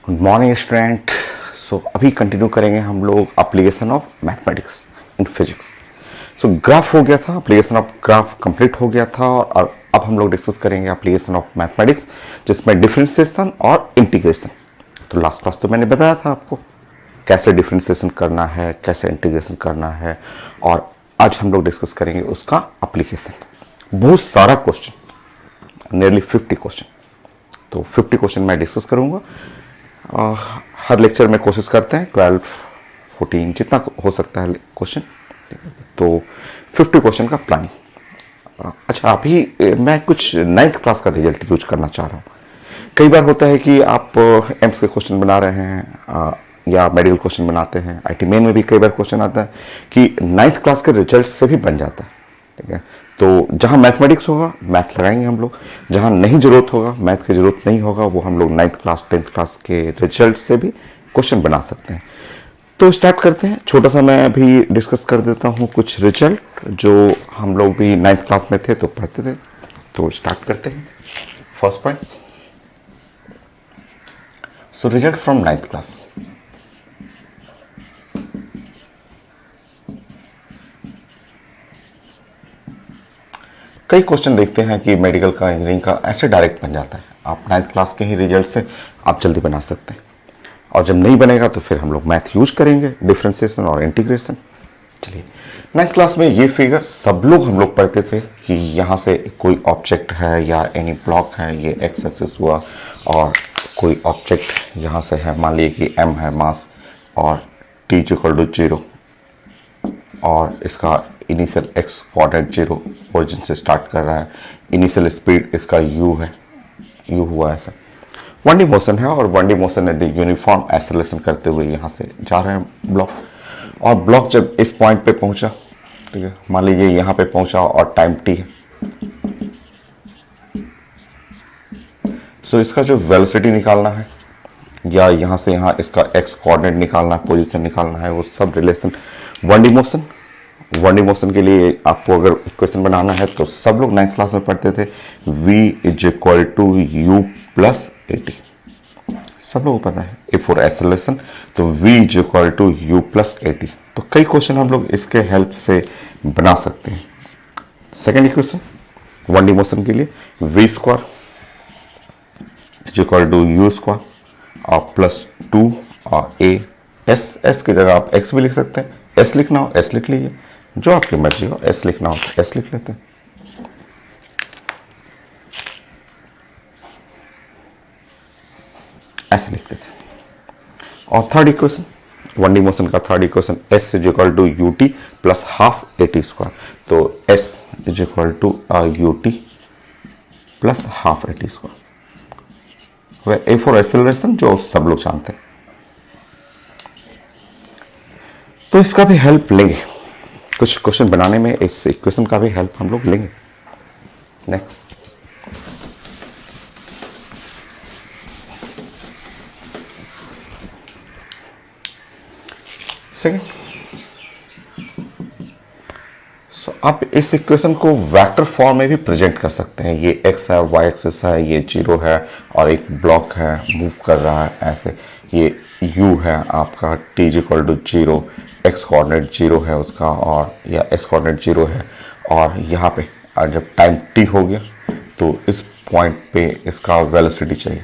Good morning student. सो अभी continue करेंगे हम लोग application of mathematics in physics. So graph हो गया था, एप्लीकेशन ऑफ ग्राफ कंप्लीट हो गया था और अब हम लोग डिस्कस करेंगे एप्लीकेशन ऑफ मैथमेटिक्स जिसमें डिफरेंशिएशन और इंटीग्रेशन। तो लास्ट क्लास तो मैंने बताया था आपको कैसे डिफरेंशिएशन करना है, कैसे इंटीग्रेशन करना है, और आज हम लोग डिस्कस करेंगे उसका एप्लीकेशन। बहुत सारा क्वेश्चन, नियरली 50 क्वेश्चन। तो 50 क्वेश्चन मैं डिस्कस करूंगा। हर लेक्चर में कोशिश करते हैं 12 14 जितना हो सकता है क्वेश्चन। तो 50 क्वेश्चन का प्लानिंग। अच्छा, अभी मैं कुछ 9th क्लास का रिजल्ट यूज करना चाह रहा हूँ। कई बार होता है कि आप एम्स के क्वेश्चन बना रहे हैं या मेडिकल क्वेश्चन बनाते हैं। आईटी मेन में भी कई बार क्वेश्चन आता है कि 9th क्लास के रिजल्ट से भी बन जाता है। ठीक है, तो जहां मैथमेटिक्स होगा मैथ लगाएंगे हम लोग, जहां नहीं जरूरत होगा, मैथ की जरूरत नहीं होगा, वो हम लोग 9th क्लास 10th क्लास के रिजल्ट से भी क्वेश्चन बना सकते हैं। तो स्टार्ट करते हैं। छोटा सा मैं अभी डिस्कस कर देता हूं कुछ रिजल्ट जो हम लोग भी 9th क्लास में थे तो पढ़ते थे। तो स्टार्ट करते हैं। First point, so result from 9th class. कई क्वेश्चन देखते हैं कि मेडिकल का, इंजीनियरिंग का ऐसे डायरेक्ट बन जाता है। आप 9th क्लास के ही रिजल्ट से आप जल्दी बना सकते हैं, और जब नहीं बनेगा तो फिर हम लोग मैथ यूज करेंगे, डिफरेंशिएशन और इंटीग्रेशन। चलिए, 9th क्लास में ये फिगर सब लोग हम लोग पढ़ते थे कि यहाँ से कोई ऑब्जेक्ट है या एनी ब्लॉक है, ये एक्स एक्सिस हुआ, और कोई ऑब्जेक्ट यहाँ से है, मान लीजिए कि एम है मास, और टी इक्वल टू 0, और इसका इनिशियल एक्स कोऑर्डिनेट 0 ओरिजिन से स्टार्ट कर रहा है, इनिशियल स्पीड इसका u है, u हुआ ऐसा। 1D मोशन है, और 1D मोशन है यूनिफॉर्म एक्सेलरेशन करते हुए यहाँ से जा रहे हैं ब्लॉक, और ब्लॉक जब इस पॉइंट पे पहुंचा, ठीक है, मान लीजिए यहाँ पे पहुंचा और टाइम t है, सो इसका जो वेलोसिटी निकालना है या यहाँ से यहाँ इसका एक्स कोऑर्डिनेट निकालना है, पोजीशन निकालना है, वो सब relation 1D motion. 1D motion के लिए आपको अगर इक्वेशन बनाना है तो सब लोग 9th क्लास में पढ़ते थे, v is equal to u plus AT। सब लोगों को पता है। ए फॉर एक्सेलरेशन तो v is equal to u plus AT। तो कई क्वेश्चन हम लोग इसके हेल्प से बना सकते हैं। सेकेंड इक्वेशन 1D मोशन के लिए v square is equal to u square और प्लस 2 और a। s की जगह आप x भी लिख सकते हैं। s लिखना हो s लिख लीजिए, जो आपकी मर्जी हो। s लिखना हो तो s लिख लेते हैं। ऐसे लिखते थे। और थर्ड इक्वेशन 1D मोशन का third equation s is equal to ut plus half AT square. तो s is equal to ut plus half AT square. A for acceleration जो सब लोग जानते हैं। तो इसका भी हेल्प लेंगे, कुछ क्वेश्चन बनाने में इस इक्वेशन का भी हेल्प हम लोग लेंगे। नेक्स्ट, सेकेंड, सो आप इस इक्वेशन को वेक्टर फॉर्म में भी प्रेजेंट कर सकते हैं। ये x है, y एक्सिस है, ये 0 है, और एक ब्लॉक है मूव कर रहा है ऐसे। ये u है आपका, t equal to 0, x coordinate 0 है उसका, और या एक्स कोऑर्डिनेट 0 है, और यहाँ पे और जब टाइम t हो गया तो इस पॉइंट पे इसका वेलोसिटी चाहिए।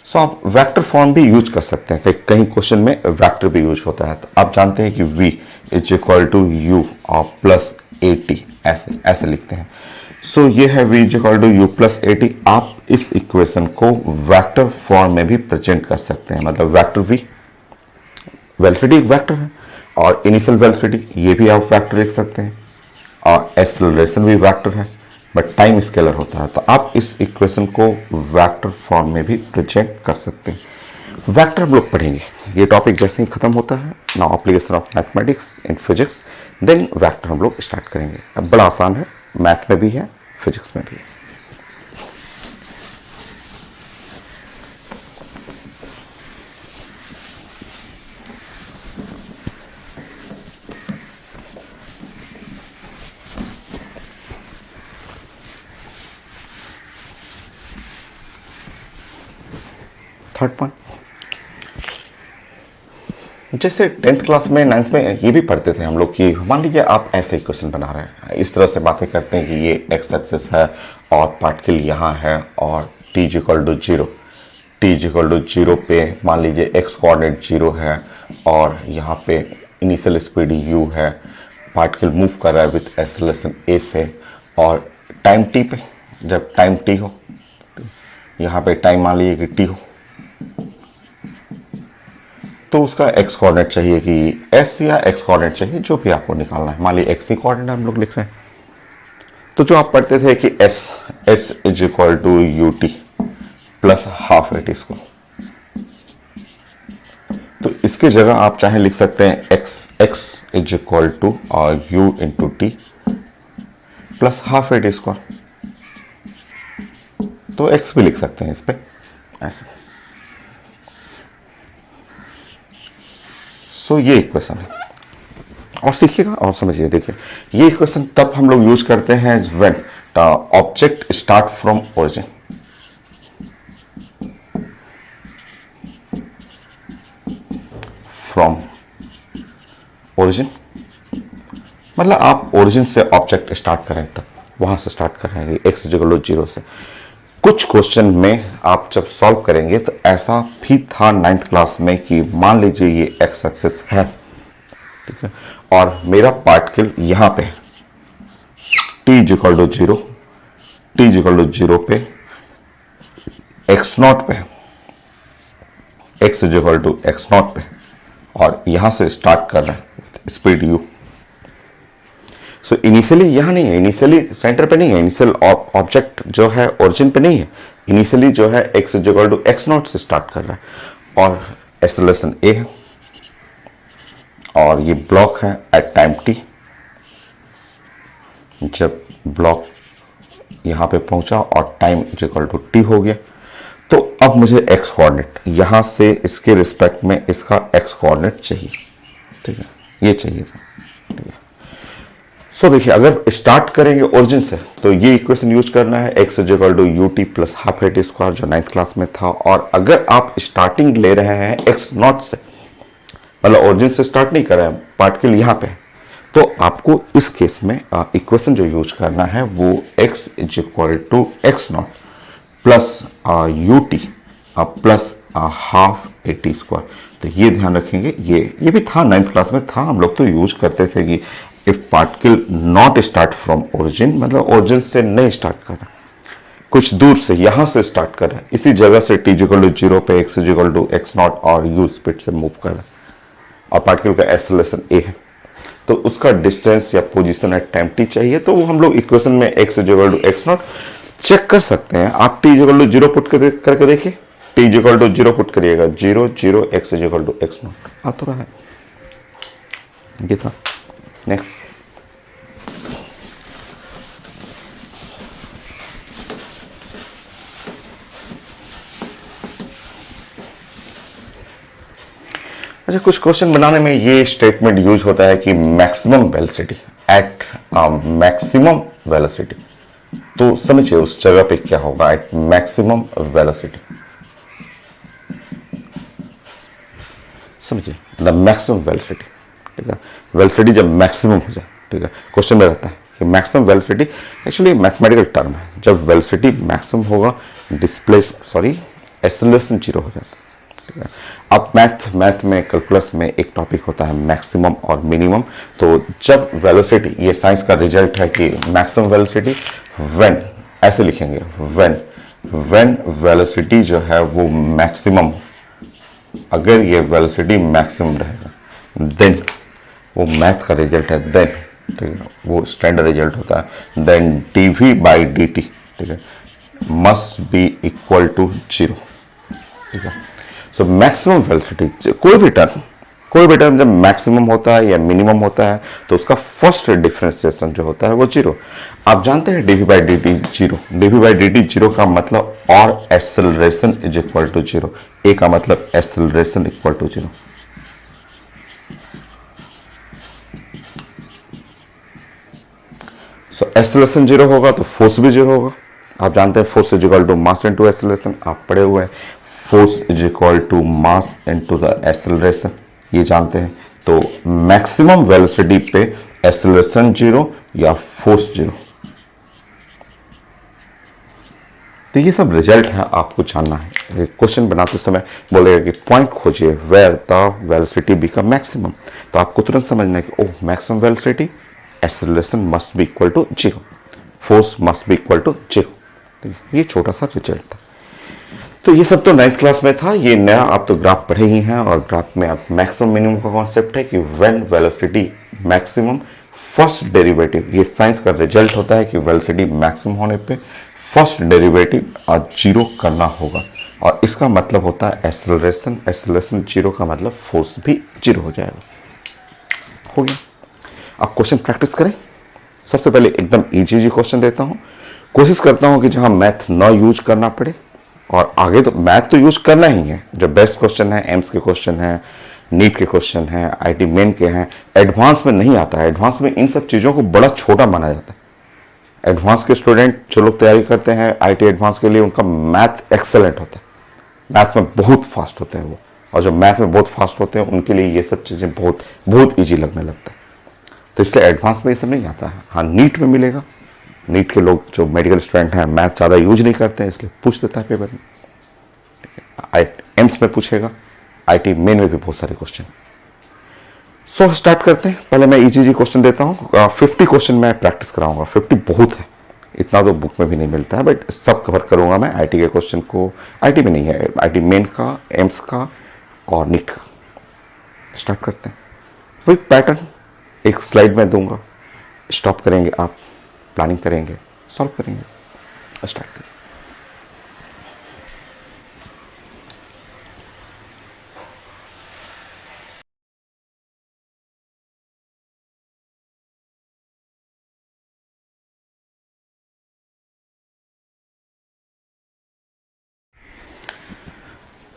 सो आप वेक्टर फॉर्म भी यूज कर सकते हैं। कहीं क्वेश्चन में वेक्टर भी यूज होता है। तो आप जानते हैं कि v is equal to u और प्लस AT, ऐसे ऐसे लिखते हैं। सो ये है v is equal to u plus AT। आप इस इक्वेशन को वेक्टर फॉर्म में भी प्रेजेंट कर सकते हैं। मतलब वेक्टर v, वेलोसिटी एक वेक्टर है, और इनिशियल वेलोसिटी ये भी आप वेक्टर लिख सकते हैं, और एक्सेलरेशन भी वेक्टर है, बट टाइम स्केलर होता है। तो आप इस इक्वेशन को वेक्टर फॉर्म में भी प्रेजेंट कर सकते हैं। वेक्टर हम लोग पढ़ेंगे, ये टॉपिक जैसे ही खत्म होता है now application of mathematics in physics, then vector हम लोग स्टार्ट करेंगे। अब बड़ा आसान है, मैथ में भी है, फिजिक्स में भी है। थर्ड पॉइंट, जैसे 10th क्लास में 9th में ये भी पढ़ते थे हम लोग कि मान लीजिए आप ऐसे इक्वेशन बना रहे हैं, इस तरह से बातें करते हैं कि ये एक्स एक्सिस है और पार्टिकल यहाँ है और t equal to zero, t equal to zero पे मान लीजिए एक्स कोऑर्डिनेट जीरो है और यहाँ पे इनिशियल स्पीड u है, पार्टिकल मूव कर रहा है विथ एक्सेलरेशन a से, और टाइम t पे, जब टाइम t हो, यहाँ पे टाइम मान लीजिए कि t हो, तो उसका एक्स कोऑर्डिनेट चाहिए कि एस या एक्स कोऑर्डिनेट चाहिए, जो भी आपको निकालना है। मान लीजिए एक्स ही कोऑर्डिनेट हम लोग लिख रहे हैं, तो जो आप पढ़ते थे कि s is equal to u t plus half A T square, तो इसके जगह आप चाहे लिख सकते हैं एक्स इज इक्वल टू और u into t plus half A T square, तो एक्स भी लिख सकते हैं इस पे ऐसे। सो ये इक्वेशन है, और सीखिएगा और समझिए। देखिए ये इक्वेशन तब हम लोग यूज करते हैं when the object start from origin, from origin मतलब आप ओरिजिन से ऑब्जेक्ट स्टार्ट करें, तब वहां से स्टार्ट करेंगे एक्स इक्वल टू जीरो से। कुछ क्वेश्चन में आप जब सॉल्व करेंगे तो ऐसा भी था 9th क्लास में कि मान लीजिए ये एक्स एक्सिस है, ठीक है, और मेरा पार्टिकल यहाँ पे t equal to zero, t equal to zero पे एक्स नॉट पे, x equal to x not पे, और यहां से स्टार्ट कर रहे हैं स्पीड u। सो इनिशियली यहाँ नहीं है, इनिशियली सेंटर पे नहीं है, इनिशियल ऑब्जेक्ट जो है ओरिजिन पे नहीं है, इनिशियली जो है x equal to x nought से स्टार्ट कर रहा है, और एक्सेलरेशन ए है, और ये ब्लॉक है एट टाइम टी। जब ब्लॉक यहाँ पे पहुंचा और टाइम इक्वल टू टी हो गया, तो अब मुझे एक्स कोऑर्डिनेट यहां से इसके रिस्पेक्ट में इसका एक्स कोऑर्डिनेट चाहिए, ठीक है, ये चाहिए था, ठीक है। सो देखिए अगर स्टार्ट करेंगे ओरिजिन से तो ये इक्वेशन यूज करना है, x equal to u t plus half A T square जो 9th क्लास में था। और अगर आप स्टार्टिंग ले रहे हैं एक्स नॉट से, मतलब ओरिजिन से स्टार्ट नहीं कर रहे हैं, पार्टिकल यहाँ पे, तो आपको इस केस में इक्वेशन जो यूज करना है वो x is equal to x nought plus you t plus half A T square. तो ये ध्यान रखेंगे, ये भी था 9th क्लास में था, हम लोग तो यूज करते थे कि if particle not start from origin, मतलब ओरिजिन से नहीं स्टार्ट कर रहा, कुछ दूर से यहां से स्टार्ट कर रहा है, इसी जगह से टी इक्वल टू जीरो पे x equal to x not और यू स्पीड से मूव कर रहा है, और पार्टिकल का एक्सेलरेशन ए है, तो उसका डिस्टेंस या पोजीशन एट टाइम टी चाहिए। तो हम लोग इक्वेशन में x equal to x not check कर सकते हैं। आप T equal to zero put करके देखिए, T equal to zero put करिएगा, zero zero x equal to x not आ तो रहा है, ये था। नेक्स्ट अच्छा, कुछ क्वेश्चन बनाने में ये स्टेटमेंट यूज होता है कि maximum velocity at maximum velocity, तो समझिए उस जगह पे क्या होगा एट मैक्सिमम वेलोसिटी, समझिए द मैक्सिमम वेलोसिटी, ठीक है, वेलोसिटी जब मैक्सिमम हो जाए, ठीक है, क्वेश्चन में रहता है कि maximum velocity actually mathematical term है, जब वेलोसिटी मैक्सिमम होगा एक्सेलरेशन जीरो हो जाता है, ठीक है। अब मैथ में कैलकुलस में एक टॉपिक होता है मैक्सिमम और मिनिमम, तो जब वेलोसिटी, ये साइंस का रिजल्ट है कि मैक्सिमम वेलोसिटी व्हेन, ऐसे लिखेंगे व्हेन वेलोसिटी जो है वो मैक्सिमम, अगर ये वेलोसिटी मैक्सिमम रहेगा देन, वो मैथ का रिजल्ट है देन, ठीक है, वो स्टैंडर्ड रिजल्ट होता है, देन dv बाई dt, ठीक है, must be equal to zero, ठीक है। सो मैक्सिमम वेलोसिटी, कोई भी टर्म जब मैक्सिमम होता है या मिनिमम होता है तो उसका फर्स्ट डिफरेंशिएशन जो होता है वो जीरो। आप जानते हैं dv by dt zero, dv by dt zero का मतलब और acceleration is equal to zero, a का मतलब acceleration equal to zero. So acceleration zero होगा तो फोर्स भी जीरो होगा। आप जानते हैं force is equal to mass into acceleration, आप पढ़े हुए हैं, force is equal to mass into the acceleration, ये जानते हैं। तो मैक्सिमम वेलोसिटी पे एक्सेलरेशन 0 या फोर्स 0। तो ये सब रिजल्ट है, आपको जानना है। क्वेश्चन बनाते समय बोलेगा कि पॉइंट खोजिए where the velocity become maximum, तो आपको तुरंत समझना है कि oh maximum velocity, acceleration must be equal to 0, force must be equal to 0। ये छोटा सा रिजल्ट था। तो ये सब तो 9th क्लास में था। ये नया आप तो ग्राफ पढ़े ही हैं, और ग्राफ में आप मैक्सिमम मिनिमम का कॉन्सेप्ट है कि when velocity maximum first derivative, ये साइंस का रिजल्ट होता है कि वेलोसिटी मैक्सिमम होने पे फर्स्ट डेरिवेटिव 0 करना होगा, और इसका मतलब होता है एक्सेलरेशन। एक्सेलरेशन 0 का मतलब फोर्स भी 0 हो जाएगा। हो गया। अब क्वेश्चन प्रैक्टिस करें। सबसे पहले एकदम इजी क्वेश्चन देता हूं, कोशिश करता हूं कि जहां मैथ ना यूज करना पड़े, और आगे तो मैथ तो यूज करना ही है। जो बेस्ट क्वेश्चन है, एम्स के क्वेश्चन है, नीट के क्वेश्चन है, आईटी मेन के हैं, एडवांस में नहीं आता है। एडवांस में इन सब चीजों को बड़ा छोटा माना जाता है। एडवांस के स्टूडेंट जो लोग तैयारी करते हैं आईटी एडवांस के लिए, उनका मैथ एक्सेलेंट होता है, मैथ में बहुत फास्ट होते हैं वो, और जो मैथ में बहुत फास्ट होते हैं उनके लिए ये सब चीज़ें बहुत बहुत ईजी लगने लगता है। तो इसलिए एडवांस में ये सब नहीं आता है। हाँ, नीट में मिलेगा। नीट के लोग जो मेडिकल स्टूडेंट हैं मैथ ज़्यादा यूज नहीं करते हैं, इसलिए पूछ देता है पेपर में। एम्स में पूछेगा, आईटी मेन में भी बहुत सारे क्वेश्चन। सो स्टार्ट करते हैं। पहले मैं इजी क्वेश्चन देता हूँ। 50 क्वेश्चन मैं प्रैक्टिस कराऊंगा। 50 बहुत है, इतना तो बुक में भी नहीं मिलता है, बट सब कवर करूंगा मैं आईटी के क्वेश्चन को। आईटी में नहीं है, आईटी मेन का, एम्स का और नीट का। स्टार्ट करते हैं। वही पैटर्न एक स्लाइड में दूंगा, स्टॉप करेंगे आप, प्लानिंग करेंगे, सॉल्व करेंगे। स्टार्ट करें।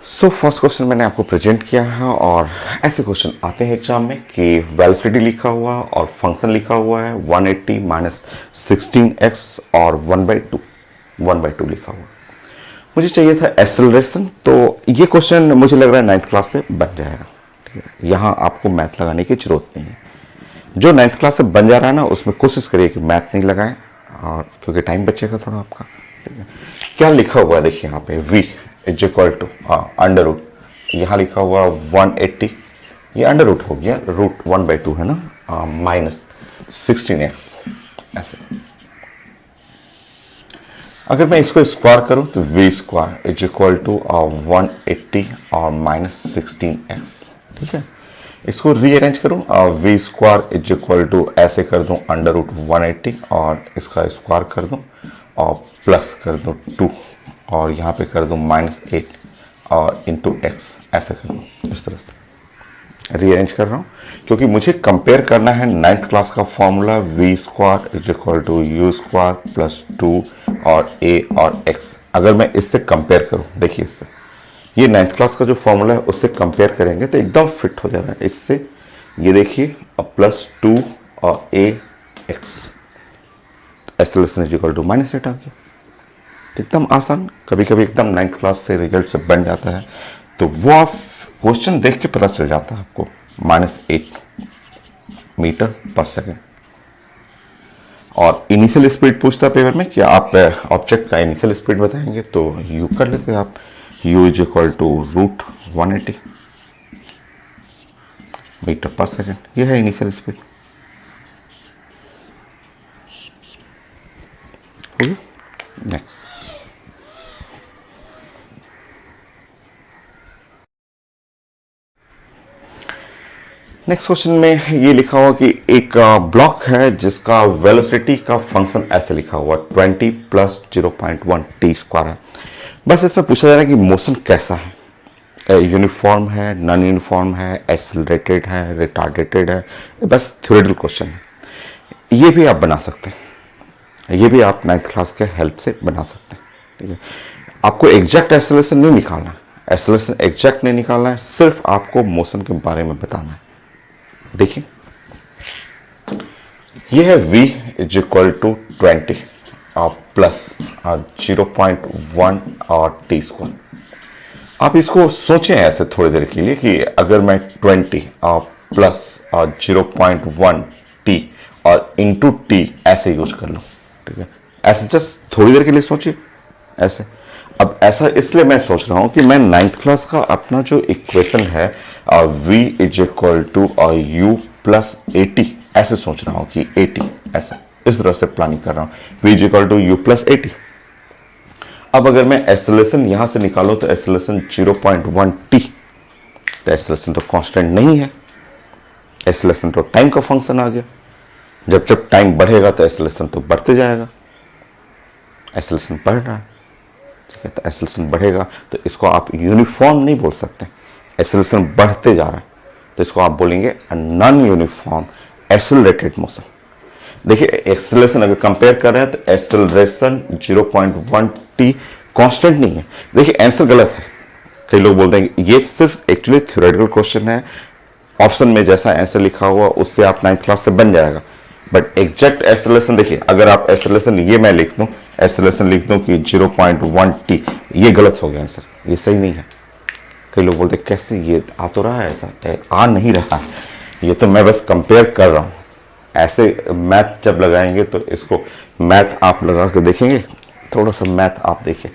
सो फर्स्ट क्वेश्चन मैंने आपको प्रेजेंट किया है, और ऐसे क्वेश्चन आते हैं एग्जाम में कि वेलोसिटी लिखा हुआ और फंक्शन लिखा हुआ है 180 माइनस 16x और 1/2 लिखा हुआ। मुझे चाहिए था एक्सेलरेशन, तो ये क्वेश्चन मुझे लग रहा है 9th क्लास से बन जाएगा। ठीक है, यहाँ आपको मैथ लगाने की जरूरत नहीं है। जो 9th क्लास से बन जा रहा है ना, उसमें कोशिश करिए कि मैथ नहीं लगाएं, और क्योंकि टाइम बचेगा थोड़ा आपका। ठीक है, क्या लिखा हुआ है देखिए यहाँ पे, v is equal to under root, यहाँ लिखा हुआ 180, ये अंडर रूट हो गया, रूट 1/2 है ना, माइनस 16x ऐसे। अगर मैं इसको स्क्वायर करूं तो v square is equal to 180 और माइनस 16x। ठीक है, इसको रीअरेंज करूं, v square is equal to ऐसे कर दूं अंडर रूट 180 और इसका स्क्वायर कर दूं और प्लस कर दूं 2 और यहाँ पे कर दूं -8 और इंटू x ऐसे कर दूं। इस तरह से रीअरेंज कर रहा हूँ क्योंकि मुझे कंपेयर करना है 9th क्लास का formula v square is equal to u square plus 2 और a और x। अगर मैं इससे कंपेयर करूँ, देखिए इससे, ये 9th क्लास का जो फॉर्मूला है उससे कंपेयर करेंगे तो एकदम फिट हो जा रहा है इससे। ये देखिए प्लस 2 और a x, acceleration is equal to -8 आ गया। एकदम आसान, कभी कभी एकदम 9th क्लास से रिजल्ट से बन जाता है, तो वो आप क्वेश्चन देख के पता चल जाता है आपको। -8 मीटर पर सेकेंड। और इनिशियल स्पीड पूछता है पेपर में कि आप ऑब्जेक्ट का इनिशियल स्पीड बताएंगे, तो यू कर लेते हैं आप, u is equal to root 180 metre per second. ये है initial speed. Next, next question में ये लिखा हुआ कि एक ब्लॉक है जिसका वेलोसिटी का फंक्शन ऐसे लिखा हुआ 20 प्लस 0.1 टी स्क्वायर है। बस इसमें पूछा जा रहा है कि मोशन कैसा है, यूनिफॉर्म है, नॉन यूनिफॉर्म है, एक्सेलरेटेड है, रिटार्डेटेड है। बस थ्योरेटिकल क्वेश्चन है। ये भी आप बना सकते हैं, ये भी आप 9th क्लास के हेल्प से बना सकते हैं। ठीक है, आपको एग्जैक्ट एक्सेलरेशन नहीं निकालना है, एक्सेलरेशन एग्जैक्ट नहीं निकालना है, सिर्फ आपको मोशन के बारे में बताना है। देखिए, ये है v इज इक्वल टू 20 और प्लस 0.1 और टी स्क्वायर। आप इसको सोचें ऐसे थोड़ी देर के लिए कि अगर मैं 20 और प्लस और 0.1 टी और इंटू टी ऐसे यूज कर लूँ, ठीक है, ऐसे जस्ट थोड़ी देर के लिए सोचिए ऐसे। अब ऐसा इसलिए मैं सोच रहा हूँ कि मैं 9th क्लास का अपना जो इक्वेशन है v is equal to u plus 80 ऐसे सोच रहा हूँ कि 80 ऐसा, इस तरह से प्लानिंग कर रहा हूँ, v is equal to u plus 80। अब अगर मैं एक्सेलरेशन यहां से निकालूं तो एक्सेलरेशन 0.1 टी, तो एक्सेलरेशन तो कांस्टेंट नहीं है, एक्सेलरेशन तो टाइम का फंक्शन आ गया। जब जब टाइम बढ़ेगा तो एक्सेलरेशन तो बढ़ते जाएगा, एक्सेलरेशन बढ़ रहा है, ठीक है, तो एक्सेलरेशन बढ़ेगा तो इसको आप यूनिफॉर्म नहीं बोल सकते, एक्सेलरेशन बढ़ते जा रहा है तो इसको आप बोलेंगे नॉन यूनिफॉर्म एक्सेलरेटेड मोशन। देखिए एक्सेलरेशन अगर कंपेयर कर रहे हैं तो एक्सेलरेशन 0.1 टी कांस्टेंट नहीं है। देखिए आंसर गलत है, कई लोग बोलते हैं ये सिर्फ एक्चुअली थ्योरेटिकल क्वेश्चन है, ऑप्शन में जैसा आंसर लिखा हुआ उससे आप 9th क्लास से बन जाएगा, बट एग्जैक्ट एक्सेलरेशन देखिए, अगर आप एक्सेलरेशन ये मैं लिख दूं, एक्सेलरेशन लिख दूं कि 0.1 टी, ये गलत हो गया आंसर, ये सही नहीं है। कई लोग बोलते कैसे, ये आ तो रहा है, ऐसा आ नहीं रहा, ये तो मैं बस कंपेयर कर रहा हूं। ऐसे मैथ जब लगाएंगे तो इसको मैथ आप लगा के देखेंगे, थोड़ा सा मैथ आप देखिए,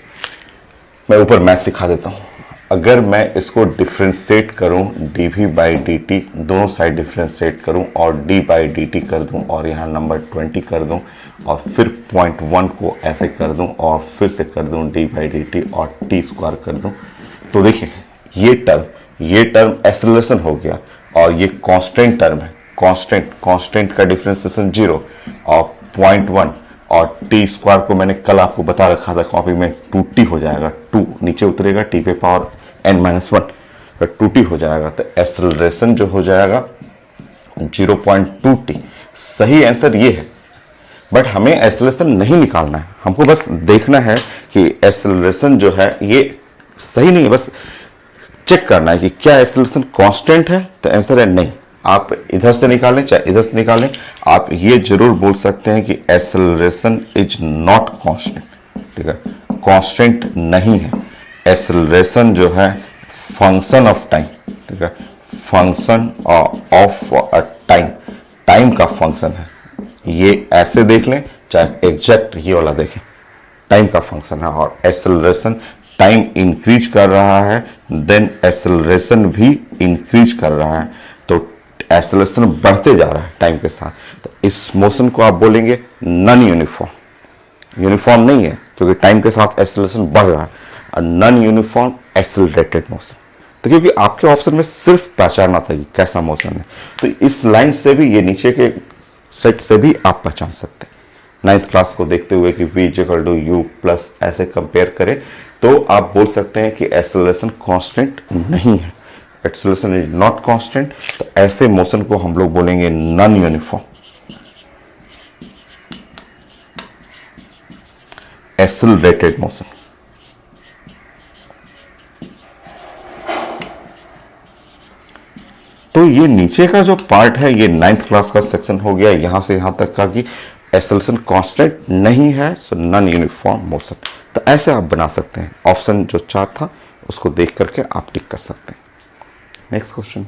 मैं ऊपर मैथ सिखा देता हूँ। अगर मैं इसको डिफ्रेंशिएट करूँ dv बाई dt, दोनों साइड डिफ्रेंशिएट करूँ और d बाई dt कर दूँ और यहाँ नंबर 20 कर दूँ और फिर 0.1 को ऐसे कर दूँ और फिर से कर दूँ d बाई dt और t स्क्वायर कर दूँ, तो देखिए ये टर्म एक्सेलरेशन हो गया और ये कांस्टेंट टर्म है, कांस्टेंट का डिफरेंशिएशन 0 और 0.1 और टी स्क्वायर को मैंने कल आपको बता रखा था कॉपी में, 2t हो जाएगा, 2 नीचे उतरेगा t पे पावर n-1, 2t हो जाएगा, तो एक्सेलरेशन जो हो जाएगा 0.2t। सही आंसर ये है, बट हमें एक्सेलरेशन नहीं निकालना है, हमको बस देखना है कि एक्सेलरेशन जो है ये सही नहीं है, बस चेक करना है कि क्या एक्सेलरेशन कांस्टेंट है, तो आंसर है नहीं। आप इधर से निकालें चाहे इधर से निकालें, आप ये जरूर बोल सकते हैं कि एक्सेलरेशन इज नॉट कांस्टेंट, ठीक है, कांस्टेंट नहीं है, एक्सेलरेशन जो है फंक्शन ऑफ टाइम, ठीक है, फंक्शन ऑफ टाइम का फंक्शन है। ये ऐसे देख लें चाहे एग्जैक्ट ये वाला देखें, टाइम का फंक्शन है और एक्सेलरेशन टाइम इंक्रीज कर रहा है, देन एक्सेलरेशन भी इंक्रीज कर रहा है, तो एक्सेलरेशन बढ़ते जा रहा है टाइम के साथ, तो इस मोशन को आप बोलेंगे नॉन यूनिफॉर्म। यूनिफॉर्म नहीं है क्योंकि टाइम के साथ एक्सेलरेशन बढ़ रहा है, नॉन यूनिफॉर्म एक्सेलरेटेड मोशन। तो क्योंकि आपके ऑप्शन में सिर्फ पहचानना था कि कैसा मोशन है, तो इस लाइन से भी, ये नीचे के सेट से भी आप पहचान सकते हैं। 9th क्लास को देखते हुए कि v equal to u plus ऐसे कंपेयर करें तो आप बोल सकते हैं कि एक्सेलरेशन कांस्टेंट नहीं है, एक्सेलरेशन इज नॉट कांस्टेंट, तो ऐसे मोशन को हम लोग बोलेंगे नॉन यूनिफॉर्म एक्सेलरेटेड मोशन। तो ये नीचे का जो पार्ट है ये 9th क्लास का सेक्शन हो गया, यहां से यहां तक का कि एक्सेलरेशन कांस्टेंट नहीं है, सो नॉन यूनिफॉर्म मोशन। तो ऐसे आप बना सकते हैं, ऑप्शन जो 4 था उसको देख करके आप टिक कर सकते हैं। नेक्स्ट क्वेश्चन,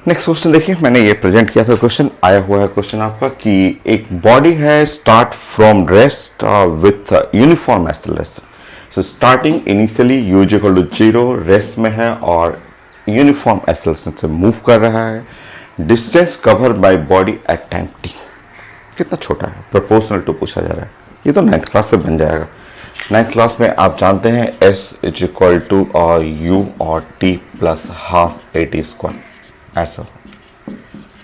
नेक्स्ट क्वेश्चन देखिए, मैंने ये प्रेजेंट किया था, क्वेश्चन आया हुआ है क्वेश्चन आपका कि एक बॉडी है start from rest with uniform acceleration, so starting initially u equal to 0 rest में है और यूनिफॉर्म एक्सेलरेशन से मूव कर रहा है, distance cover by body at time t, कितना छोटा है, प्रोपोर्शनल टू पूछा जा रहा है, ये तो 9th क्लास से बन जाएगा। 9th क्लास में आप जानते हैं s is equal to u और t plus half AT square ऐसा,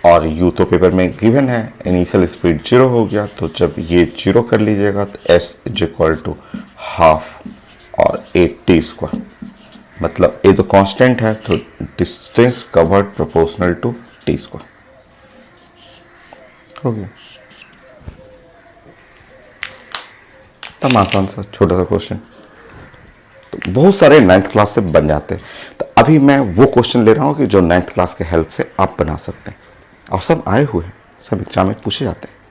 और u तो पेपर में गिवन है, इनिशियल स्पीड 0 हो गया, तो जब ये 0 कर लीजिएगा तो s is equal to half और AT स्क्वायर, मतलब ये तो कांस्टेंट है, तो distance covered proportional to t square हो गया। तब आसान सा छोटा सा क्वेश्चन। बहुत सारे 9th क्लास से बन जाते हैं। तो अभी मैं वो क्वेश्चन ले रहा हूँ कि जो 9th क्लास के हेल्प से आप बना सकते हैं, और सब आए हुए हैं, सब एग्जाम में पूछे जाते हैं।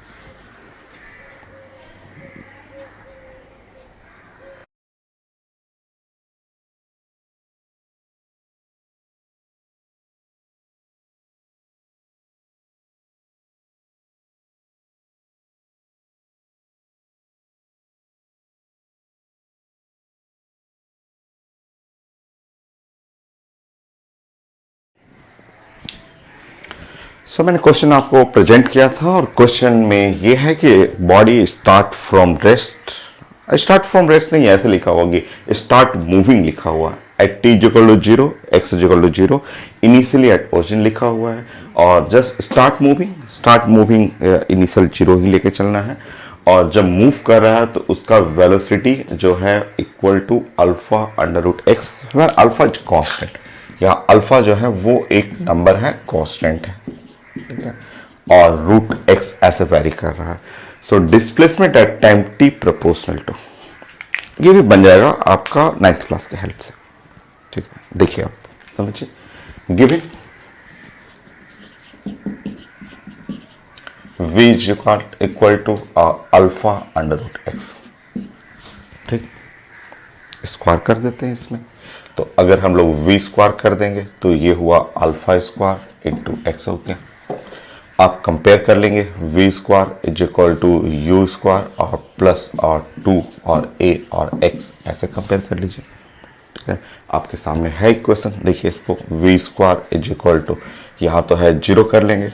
मैंने क्वेश्चन आपको प्रेजेंट किया था, और क्वेश्चन में ये है कि body start from rest, start from rest नहीं, ऐसे लिखा हुआ कि स्टार्ट मूविंग लिखा हुआ है at t equal to 0, x equal to 0, initially at origin लिखा हुआ है, और जस्ट स्टार्ट मूविंग इनिशियल 0 ही लेके चलना है, और जब मूव कर रहा है तो उसका वेलोसिटी जो है equal to alpha under root x, alpha is constant, या अल्फा जो है वो एक नंबर है, कॉन्स्टेंट है, ठीक है, और रूट एक्स ऐसे वेरी कर रहा है। So displacement at time t proportional to, ये भी बन जाएगा आपका 9th क्लास के हेल्प से, ठीक है। देखिए आप समझिए, given v equal to alpha under root x, ठीक, स्क्वायर कर देते हैं इसमें। तो अगर हम लोग v स्क्वायर कर देंगे तो ये हुआ अल्फा स्क्वायर इंटू एक्स हो गया। आप कंपेयर कर लेंगे, v square is equal to u square और प्लस और 2 और a और x, ऐसे कंपेयर कर लीजिए, ठीक है। आपके सामने है इक्वेशन, देखिए इसको, v square is equal to, यहाँ तो है 0 कर लेंगे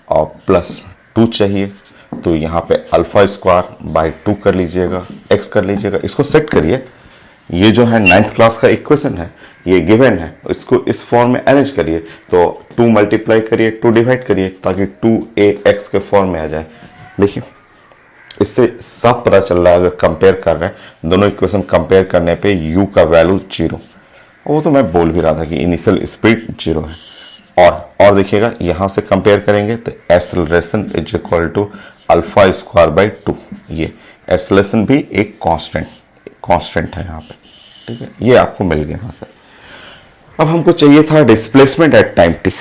और प्लस 2 चाहिए, तो यहाँ पे अल्फा स्क्वायर बाई 2 कर लीजिएगा, x कर लीजिएगा, इसको सेट करिए। ये जो है 9th क्लास का इक्वेशन है, ये गिवन है, इसको इस फॉर्म में अरेंज करिए, तो 2 मल्टीप्लाई करिए, 2 डिवाइड करिए, ताकि 2ax के फॉर्म में आ जाए। देखिए इससे सब पता चल रहा है, अगर कंपेयर कर रहे हैं दोनों इक्वेशन, कंपेयर करने पे u का वैल्यू 0, वो तो मैं बोल भी रहा था कि इनिशियल स्पीड 0 है। और देखिएगा यहाँ से कंपेयर करेंगे तो acceleration is equal to alpha square by 2, ये एक्सेलरेशन भी एक कांस्टेंट है यहाँ पे, ठीक है, ये आपको मिल गया यहाँ से। अब हमको चाहिए था डिस्प्लेसमेंट एट टाइम t,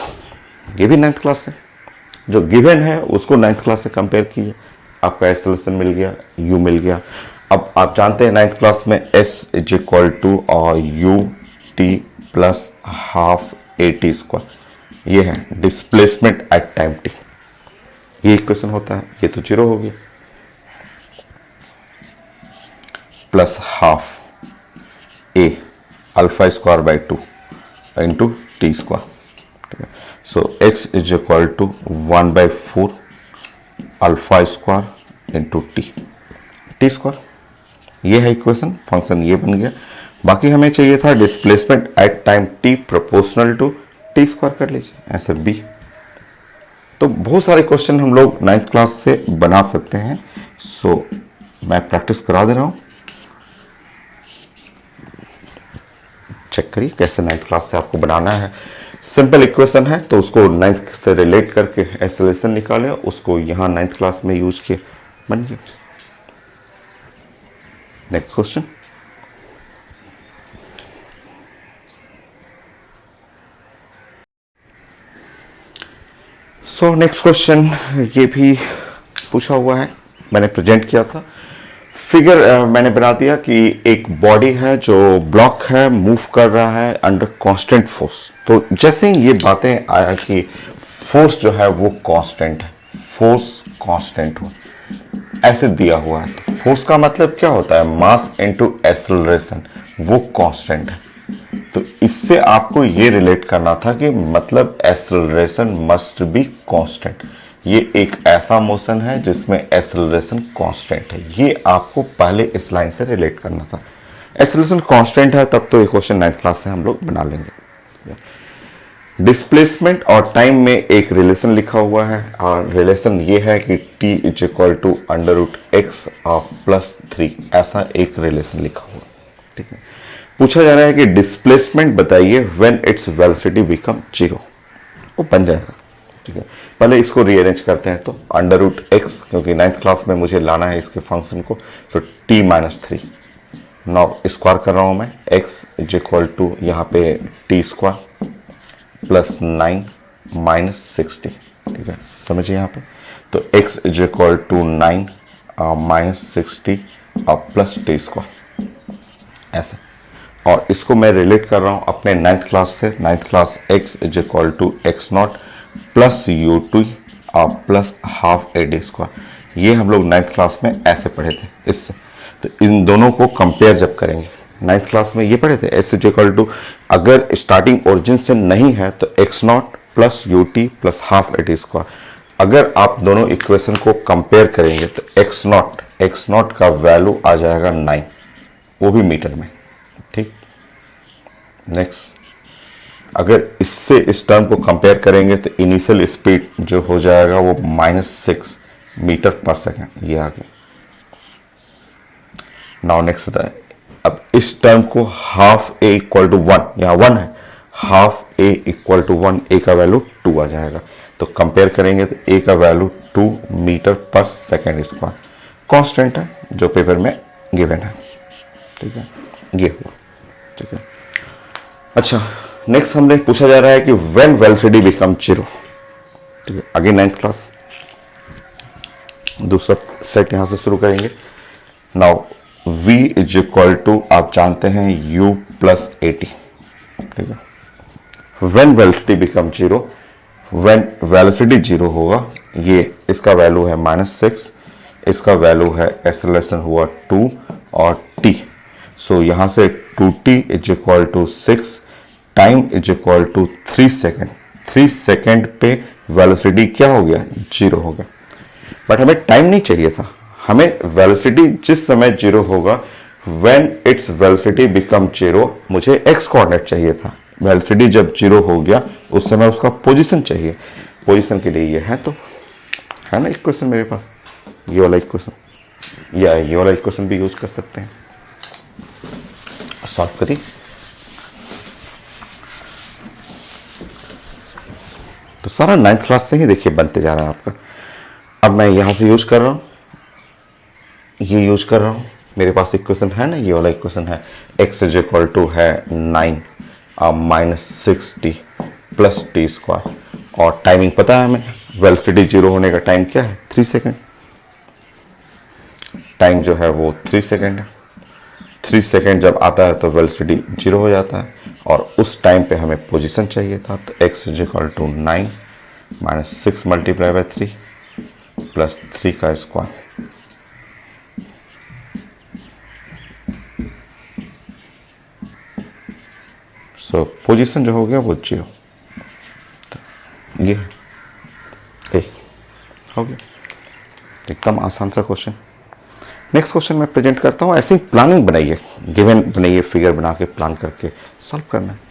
ये भी 9th क्लास से, जो गिवन है उसको 9th क्लास से कंपेयर कीजिए, आपका एक्सेलरेशन मिल गया, u मिल गया। अब आप जानते हैं 9th क्लास में s इज इक्वल टू और u t plus half a t square, ये है डिस्प्लेसमेंट एट टाइम t, ये इक्वेशन होता है, ये तो 0 हो गया, plus half a alpha square by 2 into T square, ठीक है। So x is equal to 1/4 alpha square into T square, ये है इक्वेशन, फंक्शन ये बन गया। बाकी हमें चाहिए था displacement at time t proportional to T square, कर लीजिए आंसर बी। तो बहुत सारे क्वेश्चन हम लोग 9th क्लास से बना सकते हैं, सो मैं प्रैक्टिस करा दे रहा हूँ, चेक करिए कैसे 9th क्लास से आपको बनाना है। सिंपल इक्वेशन है तो उसको 9th से रिलेट करके एक्सेलरेशन निकाले, उसको यहाँ 9th क्लास में यूज किए, बन गया। Next question, so next question ये भी पूछा हुआ है, मैंने प्रेजेंट किया था। फिगर मैंने बना दिया कि एक बॉडी है जो ब्लॉक है, मूव कर रहा है अंडर कांस्टेंट फोर्स। तो जैसे ही ये बातें आया कि फोर्स जो है वो कांस्टेंट है, फोर्स कांस्टेंट हो, ऐसे दिया हुआ है, तो फोर्स का मतलब क्या होता है, मास इनटू एक्सेलरेशन, वो कांस्टेंट है। तो इससे आपको ये रिलेट करना था कि मतलब एक्सेलरेशन मस्ट बी कांस्टेंट, ये एक ऐसा मोशन है जिसमें एक्सेलरेशन कांस्टेंट है, ये आपको पहले इस लाइन से रिलेट करना था। एक्सेलरेशन कांस्टेंट है तब तो ये क्वेश्चन 9th क्लास से हम लोग बना लेंगे। डिस्प्लेसमेंट और टाइम में एक रिलेशन लिखा हुआ है, और रिलेशन ये है कि t is equal to under root x plus 3, ऐसा एक रिलेशन लिखा हुआ, ठीक है। पूछा जा रहा है कि डिस्प्लेसमेंट बताइए व्हेन इट्स वेलोसिटी बिकम 0, वो बन जाएगा, ठीक है। पहले इसको रीअरेंज करते हैं, तो अंडर रूट एक्स, क्योंकि 9th क्लास में मुझे लाना है इसके फंक्शन को, तो t-3, नाउ स्क्वायर कर रहा हूँ मैं, x इज इक्वल टू यहाँ पे टी स्क्वायर प्लस 9 माइनस 60, ठीक है, समझिए यहाँ पे। तो x is equal to 9 minus 60 plus t square, ऐसे। और इसको मैं रिलेट कर रहा हूँ अपने 9th क्लास से। 9th class x is equal to x nought plus u two plus half a d square. ये हम लोग 9th क्लास में ऐसे पढ़े थे इससे। तो इन दोनों को कंपेयर जब करेंगे, 9th क्लास में ये पढ़े थे x इज इक्वल टू, अगर स्टार्टिंग ओरिजिन से नहीं है तो x nought plus you t plus half A T square. अगर आप दोनों इक्वेशन को कंपेयर करेंगे तो एक्स नॉट का वैल्यू आ जाएगा 9, वो भी मीटर में, ठीक। नेक्स्ट, अगर इससे इस टर्म को कंपेयर करेंगे तो इनिशियल स्पीड जो हो जाएगा वो -6 मीटर पर सेकेंड, ये आ गया। नाउ नेक्स्ट है, अब इस टर्म को हाफ ए इक्वल टू 1, यहाँ 1 है, हाफ ए इक्वल टू 1, ए का वैल्यू 2 आ जाएगा। तो कंपेयर करेंगे तो ए का value 2 metre per second square, constant है जो पेपर में गिवन है, ठीक है, ये हुआ, ठीक है। अच्छा, नेक्स्ट हमने पूछा जा रहा है कि व्हेन वेलोसिटी बिकम 0, ठीक है। अगेन 9th क्लास, दूसरा सेट यहां से शुरू करेंगे। Now v is equal to, आप जानते हैं u प्लस 80, ठीक है। When velocity become 0, when velocity 0 होगा, ये इसका वैल्यू है -6, इसका वैल्यू है एक्सेलरेशन हुआ 2 और t। सो यहां से 2t is equal to 6, time is equal to 3 second. 3 second पे वेलोसिटी क्या हो गया, 0 हो गया। बट हमें टाइम नहीं चाहिए था, हमें वेलोसिटी जिस समय 0 होगा, व्हेन इट्स वेलोसिटी बिकम 0, मुझे x कोऑर्डिनेट चाहिए था। वेलोसिटी जब 0 हो गया उस समय उसका पोजीशन चाहिए, पोजीशन के लिए ये है, तो है ना इक्वेशन मेरे पास, ये वाला इक्वेशन, या ये वाला इक्वेशन भी यूज कर सकते हैं। सॉल्व करिए। तो सारा 9th क्लास से ही देखिए बनते जा रहा है आपका। अब मैं यहां से यूज कर रहा हूं, ये यूज कर रहा हूं, मेरे पास इक्वेशन है ना, ये वाला इक्वेशन है, x इज इक्वल टू है 9 minus 6t plus t square, और टाइमिंग पता है हमें, वेलोसिटी 0 होने का टाइम क्या है, 3 सेकेंड। टाइम जो है वो 3 सेकेंड है। 3 सेकेंड जब आता है तो वेलोसिटी 0 हो जाता है, और उस टाइम पे हमें पोजीशन चाहिए था। तो x is equal to 9 minus 6 multiply by 3 plus 3 का स्क्वायर। सो पोजीशन जो हो गया वो 0, ये हो गया। एकदम आसान सा क्वेश्चन। नेक्स्ट क्वेश्चन मैं प्रेजेंट करता हूँ। ऐसी प्लानिंग बनाइए, गिवन बनाइए, फिगर बना के प्लान करके सॉल्व करना है।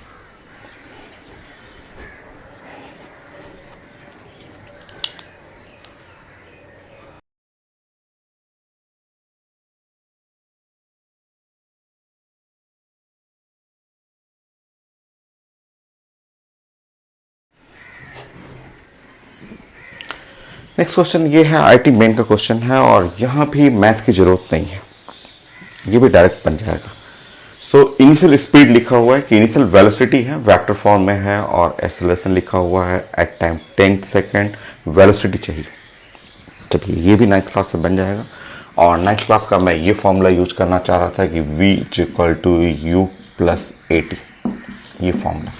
नेक्स्ट क्वेश्चन ये है, आईटी मेन का क्वेश्चन है, और यहाँ भी मैथ की जरूरत नहीं है, ये भी डायरेक्ट बन जाएगा। सो इनिशियल स्पीड लिखा हुआ है कि इनिशियल वेलोसिटी है, वेक्टर फॉर्म में है, और एक्सेलरेशन लिखा हुआ है एट टाइम 10 सेकेंड, वेलोसिटी चाहिए। चलिए ये भी 9th क्लास से बन जाएगा। और 9th क्लास का मैं ये फॉर्मूला यूज करना चाह रहा था कि v is equal to u plus 80, ये फॉर्मूला।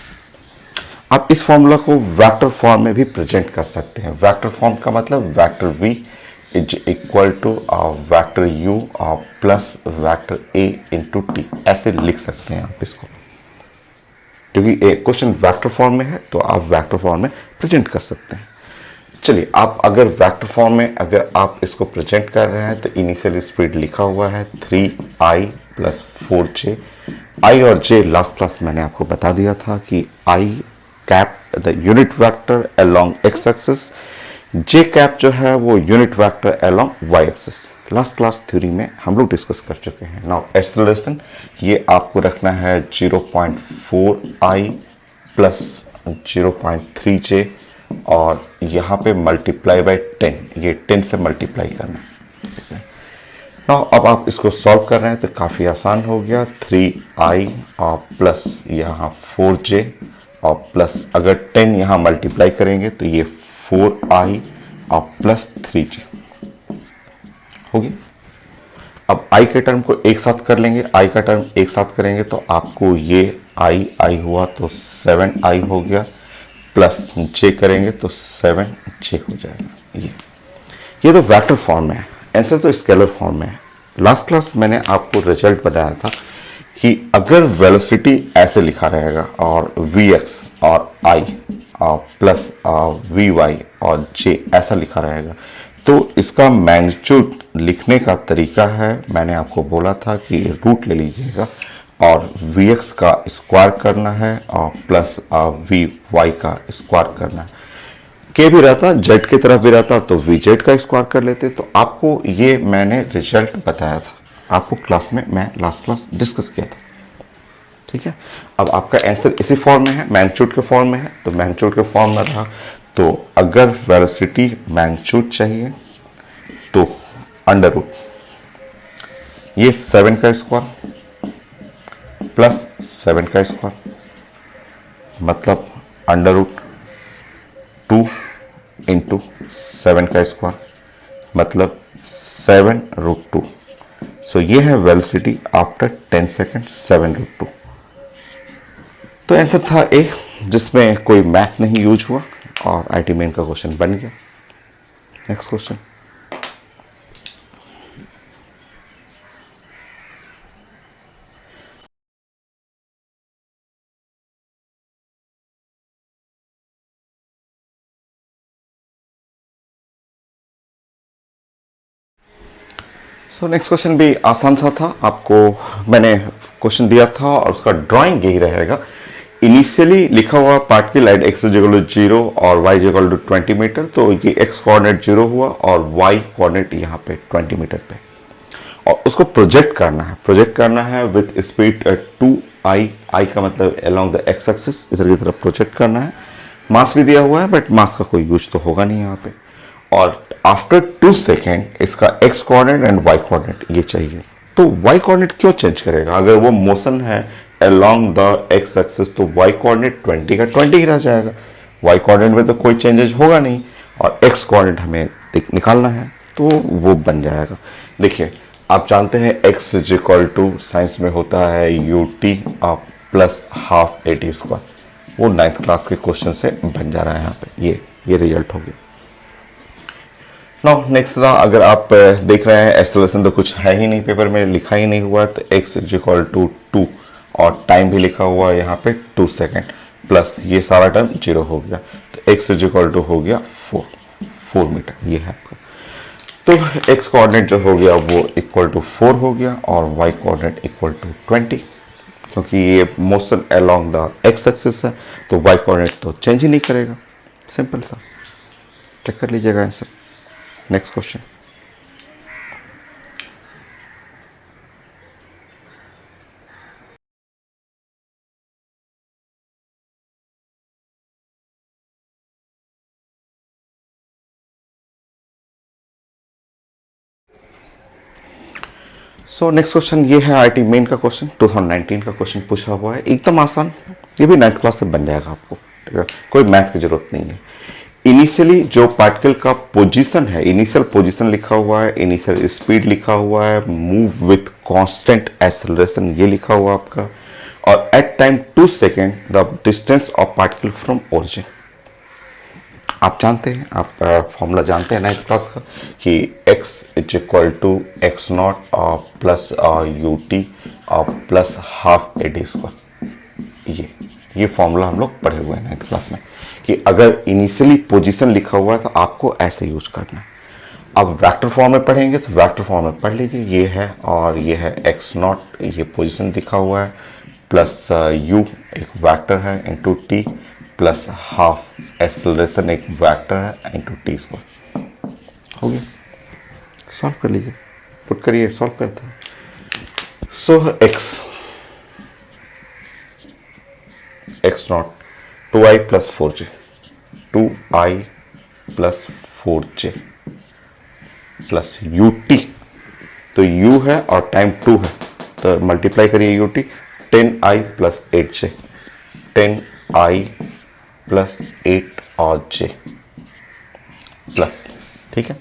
आप इस फॉर्मूला को वेक्टर फॉर्म में भी प्रेजेंट कर सकते हैं। वेक्टर फॉर्म का मतलब vector v is equal to vector u plus vector a into t, ऐसे लिख सकते हैं आप इसको, क्योंकि क्वेश्चन वेक्टर फॉर्म में है तो आप वेक्टर फॉर्म में प्रेजेंट कर सकते हैं। चलिए, आप अगर वेक्टर फॉर्म में अगर आप इसको प्रेजेंट कर रहे हैं तो इनिशियल स्पीड लिखा हुआ है 3i प्लस 4j। i और j लास्ट क्लास मैंने आपको बता दिया था कि i cap the unit vector along x axis, j cap जो है वो unit vector along y axis. Last class theory में हम लोग डिस्कस कर चुके हैं। नाउ एक्सेलरेशन ये आपको रखना है 0.4i प्लस 0.3j, और यहाँ पे मल्टीप्लाई बाय 10, ये 10 से मल्टीप्लाई करना है। ना अब आप इसको सॉल्व कर रहे हैं तो काफ़ी आसान हो गया। 3i और प्लस यहाँ 4j और प्लस अगर 10 यहाँ मल्टीप्लाई करेंगे तो ये 4i और प्लस 3j होगी। अब i के टर्म को एक साथ कर लेंगे, i का टर्म एक साथ करेंगे तो आपको ये i हुआ तो 7i हो गया, प्लस j करेंगे तो 7j हो जाएगा। ये तो वेक्टर फॉर्म में है, आंसर तो स्केलर फॉर्म में है। लास्ट क्लास मैंने आपको रिजल्ट बताया था कि अगर वेलोसिटी ऐसे लिखा रहेगा और vx और i और प्लस vy और j ऐसा लिखा रहेगा तो इसका मैग्नीट्यूड लिखने का तरीका है, मैंने आपको बोला था कि रूट ले लीजिएगा और vx का स्क्वायर करना है और प्लस vy का स्क्वायर करना है। के भी रहता, जेड की तरफ भी रहता तो vz का स्क्वायर कर लेते। तो आपको ये मैंने रिजल्ट बताया था, आपको क्लास में मैं लास्ट क्लास डिस्कस किया था, ठीक है। अब आपका आंसर इसी फॉर्म में है, मैग्नीट्यूड के फॉर्म में है, तो मैग्नीट्यूड के फॉर्म में रहा तो अगर वेलोसिटी मैग्नीट्यूड चाहिए तो अंडर रूट ये 7 का स्क्वायर प्लस 7 का स्क्वायर मतलब अंडर रूट 2 इंटू 7 का स्क्वायर मतलब 7√2। सो ये है वेलोसिटी आफ्टर 10 सेकेंड 7√2। तो आंसर था ए, जिसमें कोई मैथ नहीं यूज हुआ और आईटी मेन का क्वेश्चन बन गया। Next question. So next question भी आसान सा था, आपको मैंने क्वेश्चन दिया था और उसका ड्राइंग यही रहेगा। इनिशियली लिखा हुआ पार्टिकल एट x = 0 और y = 20 मीटर, तो ये x कोऑर्डिनेट 0 हुआ और y कोऑर्डिनेट यहाँ पे 20 मीटर पे, और उसको प्रोजेक्ट करना है विथ स्पीड 2i, i का मतलब अलोंग द x एक्सिस, इधर की तरफ प्रोजेक्ट करना है। मास भी दिया हुआ है बट मास का कोई यूज तो होगा नहीं यहाँ पे। और आफ्टर 2 सेकेंड इसका x coordinate and y coordinate ये चाहिए। तो y कोऑर्डिनेट क्यों चेंज करेगा? अगर वो मोशन है अलोंग द x एक्सिस तो y कोऑर्डिनेट 20 का 20 ही रह जाएगा, y कोऑर्डिनेट में तो कोई चेंजेस होगा नहीं और x कोऑर्डिनेट हमें निकालना है तो वो बन जाएगा। देखिए आप जानते हैं x = साइंस में होता है ut plus half at square, वो 9th क्लास के क्वेश्चन से बन जा रहा है यहाँ पे, ये रिजल्ट हो गया। नाउ नेक्स्ट रहा, अगर आप देख रहे हैं एक्सेलरेशन तो कुछ है ही नहीं, पेपर में लिखा ही नहीं हुआ, तो x = 2 और टाइम भी लिखा हुआ है यहाँ पे 2 सेकेंड प्लस ये सारा टर्म 0 हो गया, तो x = हो गया 4 मीटर, ये है आपका। तो x कोऑर्डिनेट जो हो गया वो = 4 हो गया और y कोऑर्डिनेट = 20, क्योंकि ये motion along the x axis है तो y कोऑर्डिनेट तो चेंज ही नहीं करेगा, सिंपल सा, चेक कर लीजिएगा answer. Next question. So next question ये है आईटी मेन का क्वेश्चन, 2019 का क्वेश्चन पूछा हुआ है, एकदम आसान, ये भी 9th क्लास से बन जाएगा आपको, ठीक है, कोई मैथ की जरूरत नहीं है। इनिशियली जो पार्टिकल का पोजीशन है, इनिशियल पोजीशन लिखा हुआ है, इनिशियल स्पीड लिखा हुआ है, मूव विथ कांस्टेंट एक्सेलरेशन ये लिखा हुआ आपका, और at time 2 second the distance of particle from origin. आप जानते हैं, आप फॉर्मूला जानते हैं 9th क्लास का कि x = x0 plus ut plus half at square, ये फॉर्मूला हम लोग पढ़े हुए हैं 9th क्लास में कि अगर इनिशियली पोजीशन लिखा हुआ है तो आपको ऐसे यूज करना है। अब वेक्टर फॉर्म में पढ़ेंगे तो वेक्टर फॉर्म में पढ़ लीजिए, ये है और ये है x0, ये पोजीशन दिखा हुआ है, प्लस u एक वेक्टर है into t, plus half acceleration एक वेक्टर है इंटू टी स्क्वायर। हो गया, सॉल्व कर लीजिए, पुट करिए, सॉल्व करते हैं। सो x0 2i plus 4j, 2i plus 4j plus ut तो u है और टाइम 2 है, तो मल्टीप्लाई करिए ut, 10i plus 8j, 10i plus 8 और j प्लस, ठीक है,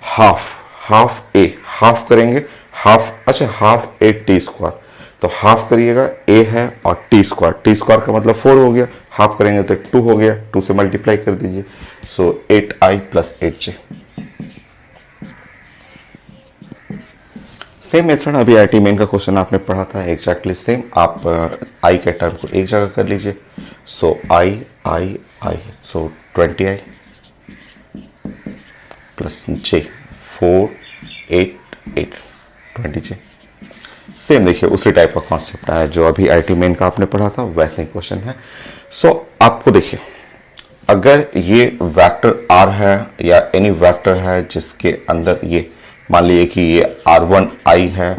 हाफ ए, हाफ करेंगे, हाफ, अच्छा हाफ ए टी स्क्वायर, तो हाफ करिएगा, ए है और टी स्क्वायर का मतलब 4 हो गया, हाफ करेंगे तो 2 हो गया, 2 से मल्टीप्लाई कर दीजिए, सो 8i plus 8j। Same method अभी आईटी मेन का क्वेश्चन आपने पढ़ा था, एग्जैक्टली सेम, आप आई के टर्म को एक जगह कर लीजिए, सो आई आई आई, सो 20i plus j, 4 8 8 20j। Same देखिए उसी टाइप का कॉन्सेप्ट आया जो अभी आईटी मेन का आपने पढ़ा था, वैसे ही क्वेश्चन है। सो आपको देखिए, अगर ये वेक्टर r है या एनी वेक्टर है जिसके अंदर ये मान लीजिए कि ये r1i है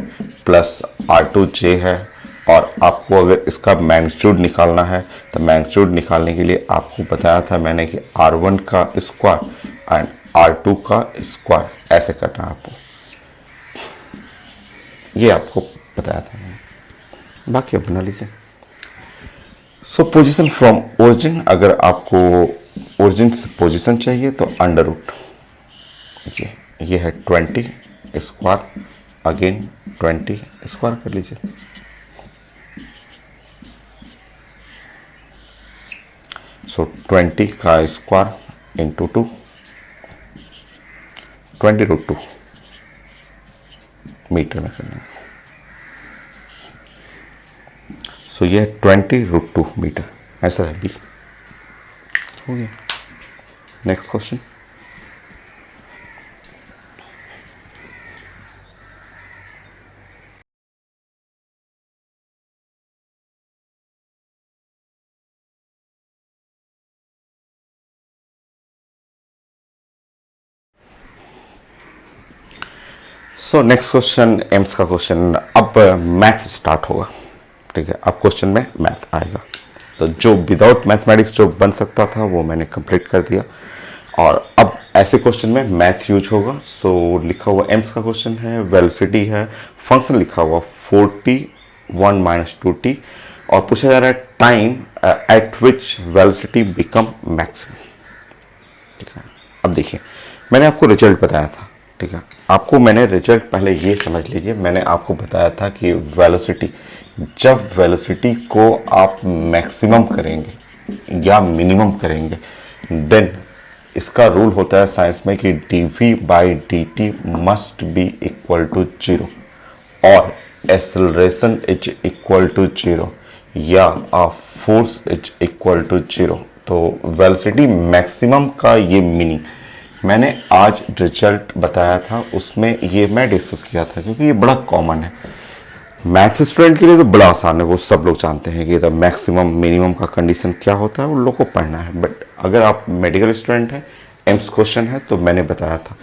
प्लस r2j है, और आपको अगर इसका मैग्नीट्यूड निकालना है तो मैग्नीट्यूड निकालने के लिए आपको बताया था मैंने कि r1 का स्क्वायर एंड r2 का स्क्वायर ऐसे करना है आपको, ये आपको बताया था मैंने, बाकी आप बना लीजिए। सो पोजीशन फ्रॉम ओरिजिन, अगर आपको ओरिजिन से पोजीशन चाहिए तो अंडर रूट, ये है 20 स्क्वायर, अगेन 20 स्क्वायर कर लीजिए, सो 20 का स्क्वायर इंटू 2, 20√2 मीटर में करना है, सो ये 20√2 मीटर, ऐसा है बी, हो गया। Next question, so next question AIIMS का क्वेश्चन, अब मैथ्स स्टार्ट होगा, ठीक है, अब क्वेश्चन में मैथ आएगा, तो जो विदाउट मैथमेटिक्स जो बन सकता था वो मैंने कंप्लीट कर दिया, और अब ऐसे क्वेश्चन में मैथ यूज होगा। सो लिखा हुआ एम्स का क्वेश्चन है, वेलोसिटी है, फंक्शन लिखा हुआ 4t 1 माइनस 2t, और पूछा जा रहा है टाइम एट विच वेलोसिटी बिकम मैक्सिमम, ठीक है। अब देखिए मैंने आपको रिजल्ट बताया था, ठीक है, आपको मैंने रिजल्ट पहले ये समझ लीजिए, मैंने आपको बताया था कि वेलोसिटी, जब वेलोसिटी को आप मैक्सिमम करेंगे या मिनिमम करेंगे, देन इसका रूल होता है साइंस में कि dv/dt must be equal to 0 और एक्सेलरेशन इज इक्वल टू 0 या फोर्स इज इक्वल टू 0। तो वेलोसिटी मैक्सिमम का ये मीनिंग मैंने आज रिजल्ट बताया था, उसमें ये मैं डिस्कस किया था, क्योंकि ये बड़ा कॉमन है मैथ्स स्टूडेंट के लिए, तो बड़ा आसान है, वो सब लोग जानते हैं कि मैक्सिमम मिनिमम का कंडीशन क्या होता है, उन लोग को पढ़ना है। बट अगर आप मेडिकल स्टूडेंट हैं, एम्स क्वेश्चन है, तो मैंने बताया था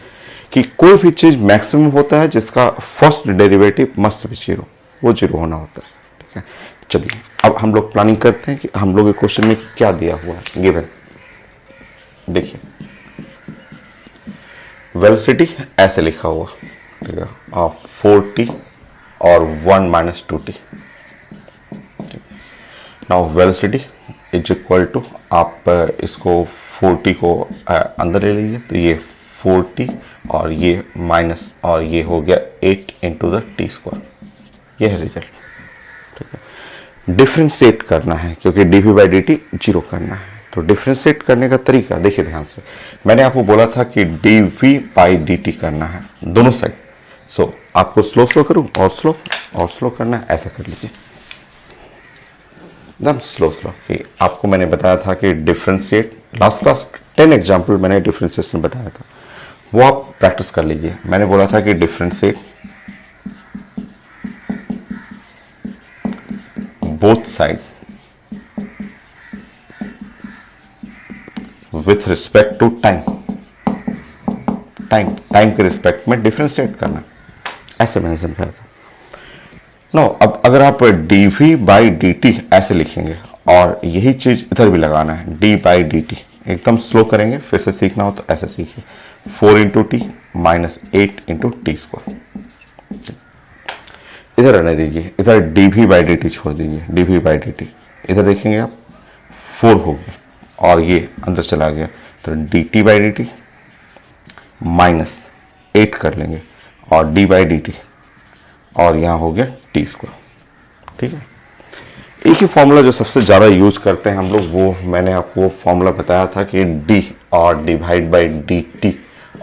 कि कोई भी चीज़ मैक्सिमम होता है जिसका फर्स्ट डेरिवेटिव मस्ट बी 0, वो 0 होना होता है, ठीक है। चलिए अब हम लोग प्लानिंग करते हैं कि हम लोग के क्वेश्चन में क्या दिया हुआ है, गिवन देखिए, वेलोसिटी ऐसे लिखा हुआ, ठीक है, 4t और 1 minus 2t, now velocity is equal to, आप इसको 4t को अंदर ले लीजिए, तो ये 4t और ये माइनस, और ये हो गया 8 इंटू द टी स्क्वायर, ये है रिजल्ट, ठीक है। डिफ्रेंशिएट करना है क्योंकि dv/dt 0 करना है, तो डिफ्रेंशिएट करने का तरीका देखिए ध्यान से, मैंने आपको बोला था कि dv/dt करना है दोनों साइड। सो आपको स्लो करूं और स्लो करना है, ऐसा कर लीजिए एकदम स्लो कि आपको मैंने बताया था कि डिफ्रेंशिएट, लास्ट क्लास 10 एग्जाम्पल मैंने डिफ्रेंशिएशन बताया था, वो आप प्रैक्टिस कर लीजिए। मैंने बोला था कि differentiate both side with respect to time के रिस्पेक्ट में डिफ्रेंशिएट करना, ऐसे मैंने समझाया था। नो अब अगर आप dv/dt ऐसे लिखेंगे और यही चीज इधर भी लगाना है, d/dt एकदम स्लो करेंगे, फिर से सीखना हो तो ऐसे सीखिए, 4 into t minus 8 into T square, इधर रहने दीजिए, इधर d v by d t छोड़ दीजिए, d v by d t. इधर देखेंगे आप 4 हो गया और ये अंदर चला गया, तो d T by d T minus 8 कर लेंगे और डी बाई डी टी, और यहाँ हो गया टी स्क्वायर। ठीक है, एक ही फॉर्मूला जो सबसे ज़्यादा यूज करते हैं हम लोग, वो मैंने आपको फॉर्मूला बताया था कि डी और डिवाइड बाई डी टी,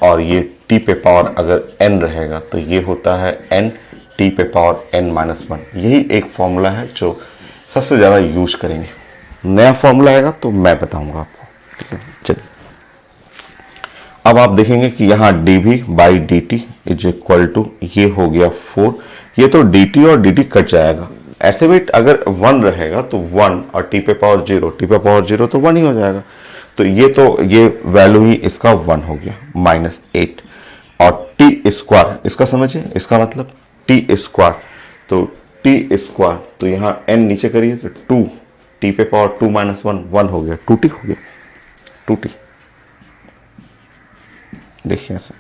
और ये टी पे पावर अगर n रहेगा तो ये होता है n टी पे पावर n माइनस 1। यही एक फॉर्मूला है जो सबसे ज़्यादा यूज करेंगे। नया फॉर्मूला आएगा तो मैं बताऊंगा आपको। ठीक है, चलिए अब आप देखेंगे कि यहाँ d v by d t is equal to, ये हो गया 4, ये तो डी टी और डी टी कट जाएगा। ऐसे भी अगर 1 रहेगा तो 1 और टी पे पावर 0, टी पे पावर 0 तो 1 ही हो जाएगा। तो ये वैल्यू ही इसका 1 हो गया, माइनस 8। और टी स्क्वायर इसका समझिए, इसका मतलब टी स्क्वायर, तो टी स्क्वायर तो यहाँ n नीचे करिए तो 2, टी पे पावर 2 माइनस 1, 1 हो गया, 2t हो गया, 2t। देखिए ऐसे,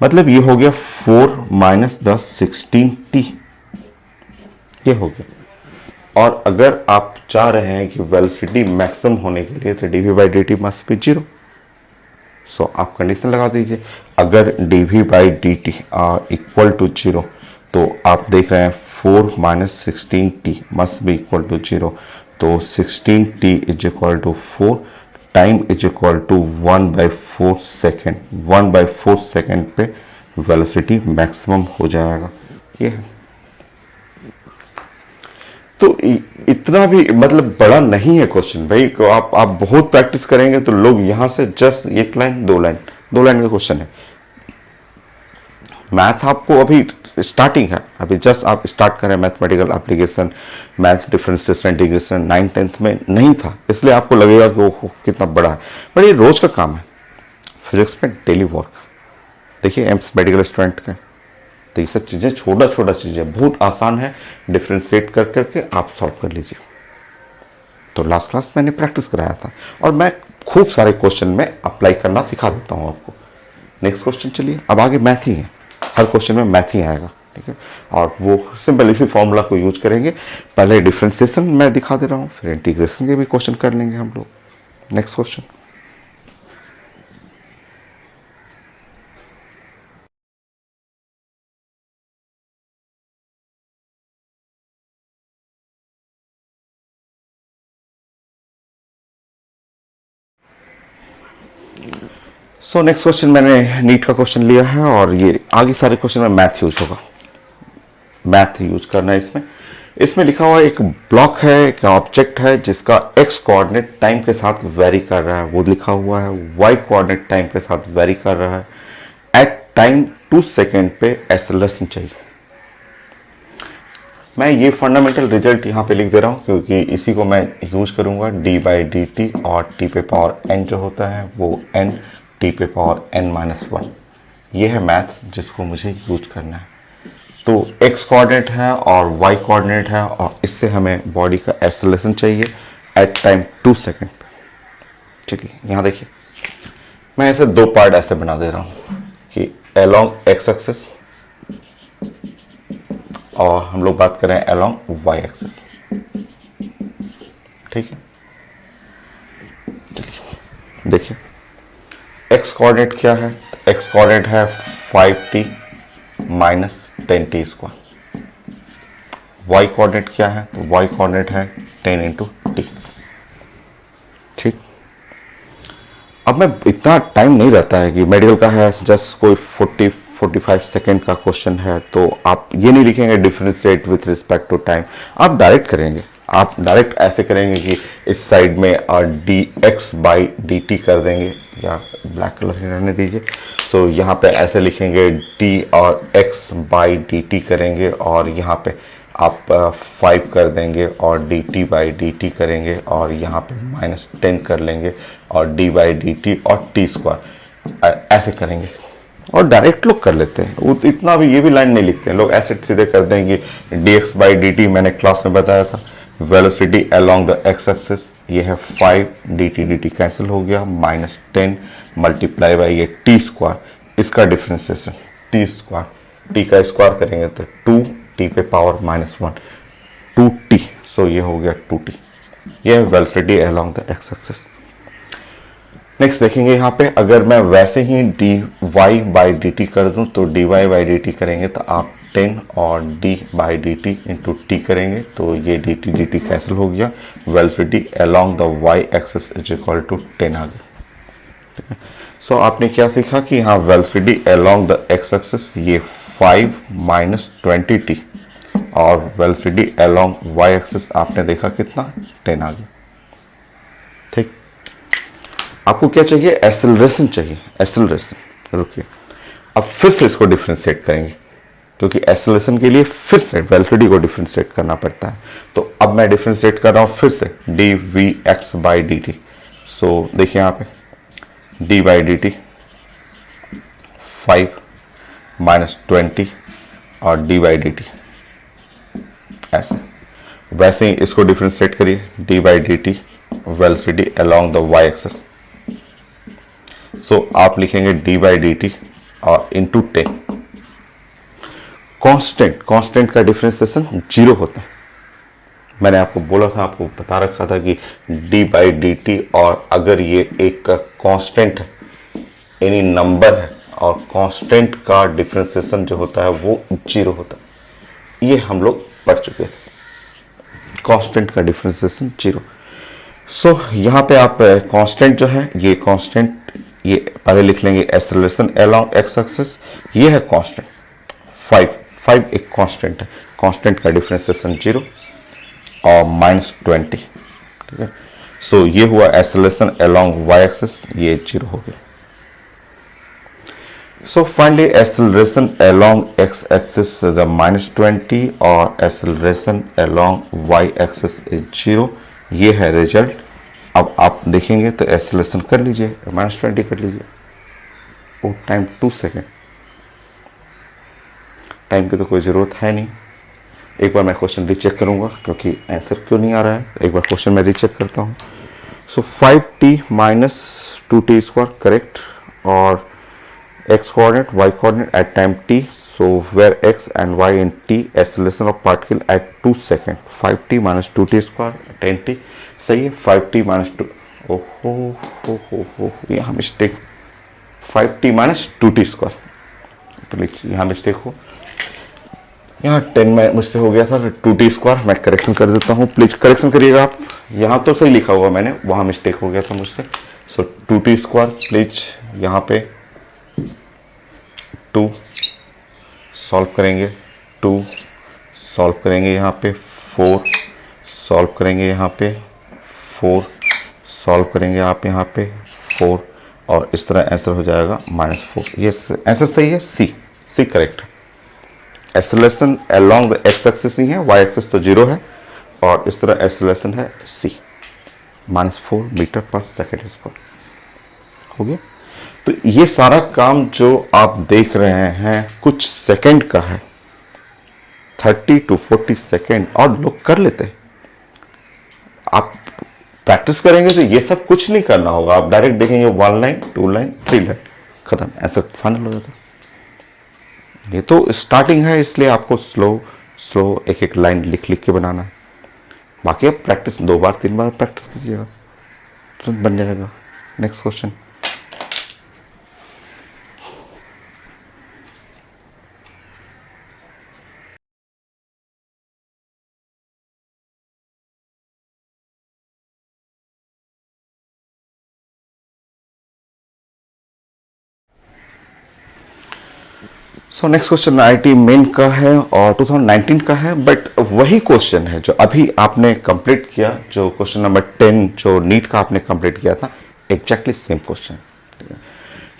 मतलब ये हो गया 4 माइनस 10 16t, ये हो गया। और अगर आप चाह रहे हैं कि वेलोसिटी मैक्सिमम होने के लिए तो d v by d t must be 0, सो आप कंडीशन लगा दीजिए। अगर d v by d t equal to 0 तो आप देख रहे हैं 4 minus 16t must be equal to 0, तो 16t is equal to 4, time is equal to 1/4 second. 1/4 second पे वेलोसिटी मैक्सिमम हो जाएगा। ये है, तो इतना भी मतलब बड़ा नहीं है क्वेश्चन भाई। आप बहुत प्रैक्टिस करेंगे तो लोग यहां से जस्ट 1 लाइन 2 लाइन का क्वेश्चन है। मैथ आपको अभी स्टार्टिंग है, अभी जस्ट आप स्टार्ट करें mathematical application, math differentiation integration 9th 10th में नहीं था, इसलिए आपको लगेगा कि वो कितना बड़ा है, पर ये रोज का काम है फिजिक्स में, डेली वर्क। देखिए एम्स मेडिकल स्टूडेंट का, तो ये सब चीज़ें छोटा चीज़ें बहुत आसान है, डिफ्रेंशिएट कर करके आप सॉल्व कर लीजिए। तो लास्ट क्लास मैंने प्रैक्टिस कराया था और मैं खूब सारे क्वेश्चन में अप्लाई करना सिखा देता हूँ आपको। नेक्स्ट क्वेश्चन चलिए, अब आगे मैथ ही है, हर क्वेश्चन में मैथ ही आएगा। ठीक है, और वो सिंपल इसी फॉर्मूला को यूज करेंगे। पहले डिफ्रेंशिएशन मैं दिखा दे रहा हूँ, फिर इंटीग्रेशन के भी क्वेश्चन कर लेंगे हम लोग। Next question, so next question मैंने नीट का क्वेश्चन लिया है और ये आगे सारे क्वेश्चन में मैथ यूज होगा, मैथ यूज करना है इसमें। इसमें लिखा हुआ एक ब्लॉक है, एक ऑब्जेक्ट है जिसका एक्स कोऑर्डिनेट टाइम के साथ वेरी कर रहा है, वो लिखा हुआ है। वाई कोऑर्डिनेट टाइम के साथ वेरी कर रहा है। एट टाइम 2 सेकेंड पे एक्सेलरेशन चाहिए। मैं ये फंडामेंटल रिजल्ट यहाँ पे लिख दे रहा हूँ क्योंकि इसी को मैं यूज करूँगा। डी बाई डी टी और टी पे पावर एन जो होता है वो एन टी पे पावर एन माइनस 1, ये है मैथ जिसको मुझे यूज करना है। तो एक्स कोऑर्डिनेट है और वाई कोऑर्डिनेट है और इससे हमें बॉडी का एक्सेलरेशन चाहिए एट टाइम 2 सेकेंड पे। चलिए यहाँ देखिए, मैं ऐसे 2 पार्ट ऐसे बना दे रहा हूँ कि अलोंग एक्स एक्सिस और हम लोग बात करें अलोंग वाई एक्सिस। ठीक है, चलिए देखिए एक्स कोऑर्डिनेट क्या है, एक्स कोऑर्डिनेट है 5t minus 10t square. Y coordinate क्या है, तो वाई कोऑर्डिनेट है 10 इंटू टी। ठीक, अब मैं इतना टाइम नहीं रहता है कि मेडिकल का है, जस्ट कोई 40-45 सेकेंड का क्वेश्चन है, तो आप ये नहीं लिखेंगे differentiate with respect to time, आप डायरेक्ट करेंगे। आप डायरेक्ट ऐसे करेंगे कि इस साइड में d x by d t कर देंगे, या ब्लैक कलर ही रहने दीजिए। सो यहाँ पे ऐसे लिखेंगे डी और एक्स बाई डी टी करेंगे और यहाँ पे आप 5 कर देंगे और d T by d t करेंगे और यहाँ पे -10 कर लेंगे और डी बाई डी टी और टी स्क्वायर ऐसे करेंगे। और डायरेक्ट लोग कर लेते हैं, वो इतना भी ये भी लाइन नहीं लिखते हैं लोग, ऐसे सीधे कर देंगे D x by d T. मैंने क्लास में बताया था velocity along the x axis, ये है 5, डी टी कैंसिल हो गया, -10 मल्टीप्लाई बाई ये टी स्क्वायर, इसका डिफरेंशिएशन टी स्क्वायर, टी का स्क्वायर करेंगे तो 2 टी पे पावर -1 2t, सो ये हो गया 2t। ये है velocity along the x axis. Next देखेंगे यहाँ पे, अगर मैं वैसे ही d y by d t कर दूँ तो d y by d t करेंगे तो आप 10 और d by d t into t करेंगे तो ये डी टी कैंसिल हो गया। Velocity along the y axis is equal to 10 आ गया। ठीक है, सो आपने क्या सीखा कि यहाँ velocity along the x axis ये 5 माइनस 20t और वेलोसिटी अलोंग वाई एक्सिस आपने देखा कितना 10 आ गया। ठीक, आपको क्या चाहिए, एक्सेलरेशन चाहिए, एक्सेलरेशन। रुकिए, अब फिर से इसको डिफ्रेंशिएट करेंगे क्योंकि एक्सेलरेशन के लिए फिर से वेलोसिटी को डिफ्रेंशिएट करना पड़ता है। तो अब मैं डिफ्रेंशिएट कर रहा हूं फिर से d v x by d t. So देखिए यहाँ पे d by d t 5 minus 20 और डी बाई डी टी ऐसे। वैसे ही इसको डिफ्रेंशिएट करिए, d by d t velocity along the y axis. So आप लिखेंगे डी बाई डी टी और इंटू 10। कांस्टेंट का डिफरेंशिएशन 0 होता है। मैंने आपको बोला था, आपको बता रखा था कि डी बाई डी टी, और अगर ये एक का कांस्टेंट है, एनी नंबर है, और कांस्टेंट का डिफरेंशिएशन जो होता है वो 0 होता है। ये हम लोग पढ़ चुके थे, कांस्टेंट का डिफरेंशिएशन 0। सो यहाँ पे आप कांस्टेंट जो है, ये कांस्टेंट, ये पहले लिख लेंगे एक्सेलरेशन अलोंग एक्स एक्सिस, ये है कांस्टेंट 5 एक कांस्टेंट है, कांस्टेंट का डिफरेंशिएशन 0 और -20। ठीक है, सो ये हुआ एक्सेलरेशन अलोंग वाई एक्सिस, ये 0 हो गया। So finally acceleration along x axis the -20 और acceleration along y axis is 0। ये है रिजल्ट। अब आप देखेंगे तो एक्सेलरेशन कर लीजिए, -20 कर लीजिए, वो टाइम 2 सेकेंड, टाइम की तो कोई ज़रूरत है नहीं। एक बार मैं क्वेश्चन रीचेक करूंगा क्योंकि आंसर क्यों नहीं आ रहा है। एक बार क्वेश्चन मैं रीचेक करता हूं। So 5t minus 2t square correct, और x coordinate y coordinate at time t, so where x and y in t acceleration of particle at 2 second. 5t minus 2t square 10t, सही है। 5t minus 2, ओहो यहाँ mistake, 5t minus 2t square, यहाँ mistake हो, यहाँ 10 में मुझसे हो गया था, 2t स्क्वायर। मैं करेक्शन कर देता हूँ, प्लीज करेक्शन करिएगा आप। यहाँ तो सही लिखा हुआ मैंने, वहाँ मिस्टेक हो गया था मुझसे। सो 2t स्क्वायर, प्लीज यहाँ पे 2 सॉल्व करेंगे, 2 सॉल्व करेंगे, यहाँ पे 4 सॉल्व करेंगे, यहाँ पे 4 सॉल्व करेंगे आप, यहाँ पे 4, और इस तरह आंसर हो जाएगा -4। ये आंसर सही है, सी करेक्ट है। Acceleration along the x axis ही है, वाई एक्सिस तो 0 है, और इस तरह एक्सेलरेशन है c, -4 metre per second square हो गया। तो ये सारा काम जो आप देख रहे हैं कुछ सेकंड का है, 30 to 40 सेकेंड, और लोग कर लेते हैं। आप प्रैक्टिस करेंगे तो ये सब कुछ नहीं करना होगा, आप डायरेक्ट देखेंगे 1 लाइन 2 लाइन 3 लाइन, खत्म, ऐसा फाइनल हो जाता है। ये तो स्टार्टिंग है, इसलिए आपको स्लो एक एक लाइन लिख के बनाना है। बाकी आप प्रैक्टिस 2 बार 3 बार प्रैक्टिस कीजिएगा तो बन जाएगा। Next question, so next question IIT main का है और 2019 का है, बट वही क्वेश्चन है जो अभी आपने कंप्लीट किया, जो क्वेश्चन नंबर 10 जो नीट का आपने कंप्लीट किया था, एग्जैक्टली सेम क्वेश्चन।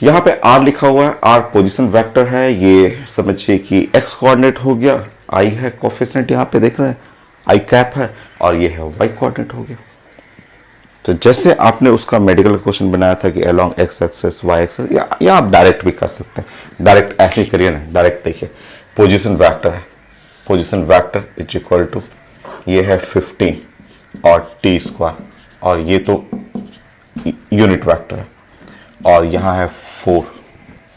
यहाँ पे आर लिखा हुआ है, आर पोजीशन वेक्टर है, ये समझिए कि एक्स कोऑर्डिनेट हो गया, आई है कोफिशिएंट यहाँ पे देख रहे हैं, आई कैप है, और ये है वाई कोऑर्डिनेट हो गया। तो जैसे आपने उसका मेडिकल क्वेश्चन बनाया था कि along x axis Y axis, या आप डायरेक्ट भी कर सकते हैं, डायरेक्ट ऐसे ही करिए ना। डायरेक्ट देखिए, पोजीशन वेक्टर है, position vector is equal to, ये है 15 और टी स्क्वायर, और ये तो यूनिट वेक्टर है, और यहाँ है 4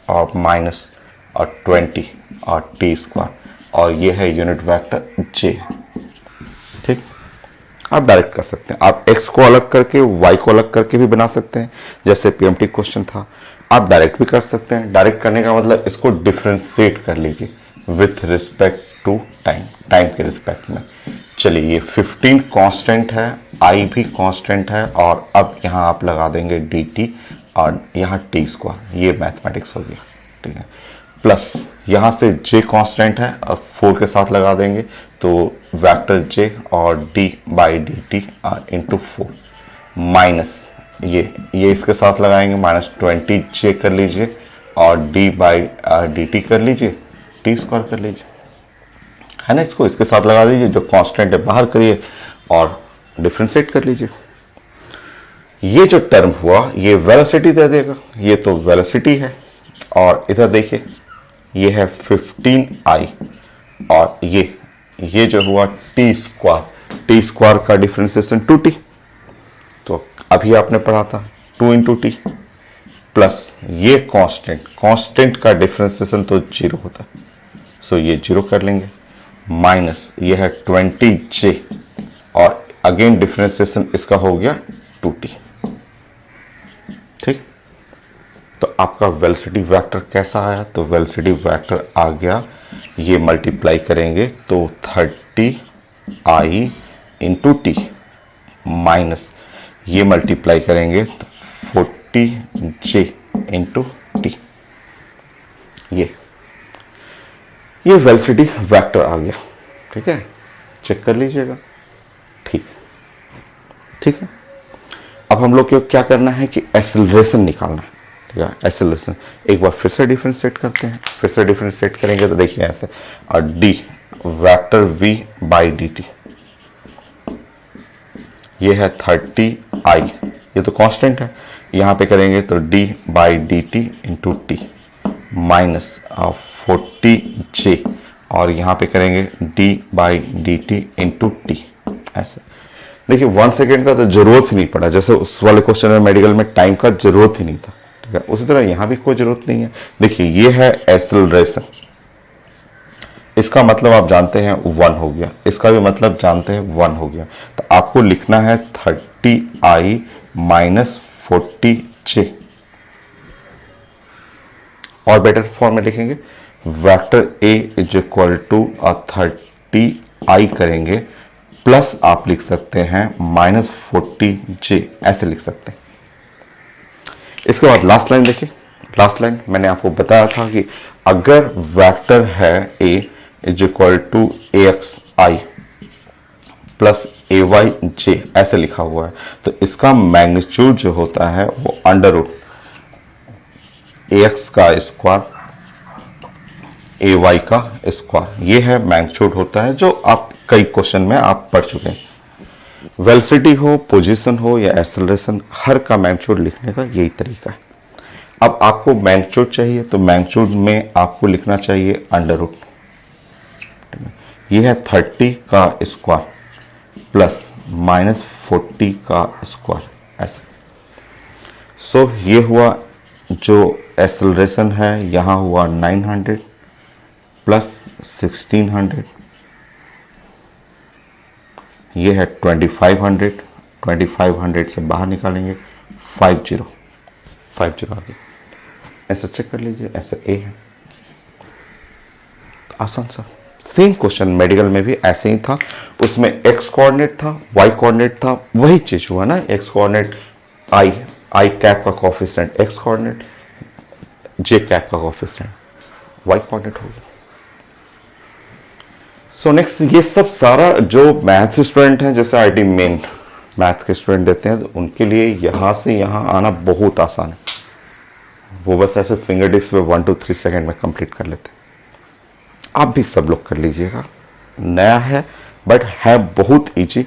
और माइनस और 20 और टी स्क्वायर, और ये है यूनिट वेक्टर j। ठीक, आप डायरेक्ट कर सकते हैं, आप x को अलग करके y को अलग करके भी बना सकते हैं, जैसे पीएमटी क्वेश्चन था। आप डायरेक्ट भी कर सकते हैं। डायरेक्ट करने का मतलब इसको डिफ्रेंशिएट कर लीजिए with respect to time, time के रिस्पेक्ट में। चलिए, ये 15 कांस्टेंट है, i भी कांस्टेंट है, और अब यहाँ आप लगा देंगे dt और यहाँ टी स्क्वायर, ये मैथमेटिक्स हो गया। ठीक है, प्लस यहाँ से j कांस्टेंट है और 4 के साथ लगा देंगे तो वेक्टर j और d by d t into 4, minus ये इसके साथ लगाएंगे -20j कर लीजिए और d बाई डी टी कर लीजिए, टी स्क्वायर कर लीजिए, है ना। इसको इसके साथ लगा दीजिए, जो कांस्टेंट है बाहर करिए और डिफ्रेंशिएट कर लीजिए। ये जो टर्म हुआ ये वेलोसिटी दे देगा, ये तो वेलोसिटी है। और इधर देखिए, ये है 15i और ये जो हुआ टी स्क्वायर का डिफ्रेंसिएशन 2t, तो अभी आपने पढ़ा था 2 इंटू टी, प्लस ये कांस्टेंट का डिफ्रेंसिएशन तो 0 होता है, सो ये 0 कर लेंगे, माइनस ये है 20j और अगेन डिफ्रेंसिएशन इसका हो गया 2t। ठीक, तो आपका वेलोसिटी वेक्टर कैसा आया, तो वेलोसिटी वेक्टर आ गया, ये मल्टीप्लाई करेंगे तो 30i इंटू टी, माइनस ये मल्टीप्लाई करेंगे तो 40j इंटू टी। ये वेलोसिटी वेक्टर आ गया। ठीक है, चेक कर लीजिएगा। ठीक है, अब हम लोग को क्या करना है कि एक्सेलरेशन निकालना है। ठीक है, एक्सेलरेशन एक बार फिर से डिफरेंशिएट करते हैं, फिर से डिफरेंशिएट करेंगे तो देखिए ऐसे, और D vector v by d T, ये है 30i, ये तो कांस्टेंट है, यहाँ पे करेंगे तो d by d t into t, minus 40j और यहाँ पे करेंगे d by d t into t. ऐसे देखिए 1 सेकेंड का तो जरूरत ही नहीं पड़ा, जैसे उस वाले क्वेश्चन में मेडिकल में टाइम का जरूरत ही नहीं था। ठीक है, उसी तरह यहाँ भी कोई जरूरत नहीं है। देखिए ये है एक्सेलरेशन, इसका मतलब आप जानते हैं 1 हो गया, इसका भी मतलब जानते हैं 1 हो गया, तो आपको लिखना है 30i माइनस 40j, और बेटर फॉर्म में लिखेंगे vector a is equal to 30i करेंगे, प्लस आप लिख सकते हैं -40j, ऐसे लिख सकते हैं। इसके बाद लास्ट लाइन देखिए, लास्ट लाइन मैंने आपको बताया था कि अगर वेक्टर है a is equal to axi plus ay j ऐसे लिखा हुआ है, तो इसका मैग्नीट्यूड जो होता है वो अंडर रूट ax का स्क्वायर ay का स्क्वायर, ये है मैग्नीट्यूड होता है, जो आप कई क्वेश्चन में आप पढ़ चुके हैं। वेलोसिटी हो, पोजीशन हो या एक्सेलरेशन, हर का मैग्नीट्यूड लिखने का यही तरीका है। अब आपको मैग्नीट्यूड चाहिए तो मैग्नीट्यूड में आपको लिखना चाहिए अंडर रूट, ये है 30 का स्क्वायर प्लस -40 का स्क्वायर, ऐसे। सो ये हुआ जो एक्सेलरेशन है, यहाँ हुआ 900 प्लस 1600, ये है 2500 से बाहर निकालेंगे 50 आ गया, ऐसे चेक कर लीजिए, ऐसे ए है। आसान सा सेम क्वेश्चन मेडिकल में भी ऐसे ही था, उसमें एक्स कोऑर्डिनेट था, वाई कोऑर्डिनेट था, वही चीज हुआ ना, एक्स कोऑर्डिनेट आई कैप का कोएफिशिएंट एक्स कोऑर्डिनेट, जे कैप का कोएफिशिएंट वाई कोऑर्डिनेट हो गया। सो नेक्स्ट, ये सब सारा जो मैथ्स स्टूडेंट हैं, जैसे आईटी मेन मैथ्स के स्टूडेंट देते हैं, तो उनके लिए यहाँ से यहाँ आना बहुत आसान है, वो बस ऐसे फिंगर टिप्स पे 1 to 3 सेकेंड में कंप्लीट कर लेते हैं। आप भी सब लोग कर लीजिएगा, नया है बट है बहुत इजी।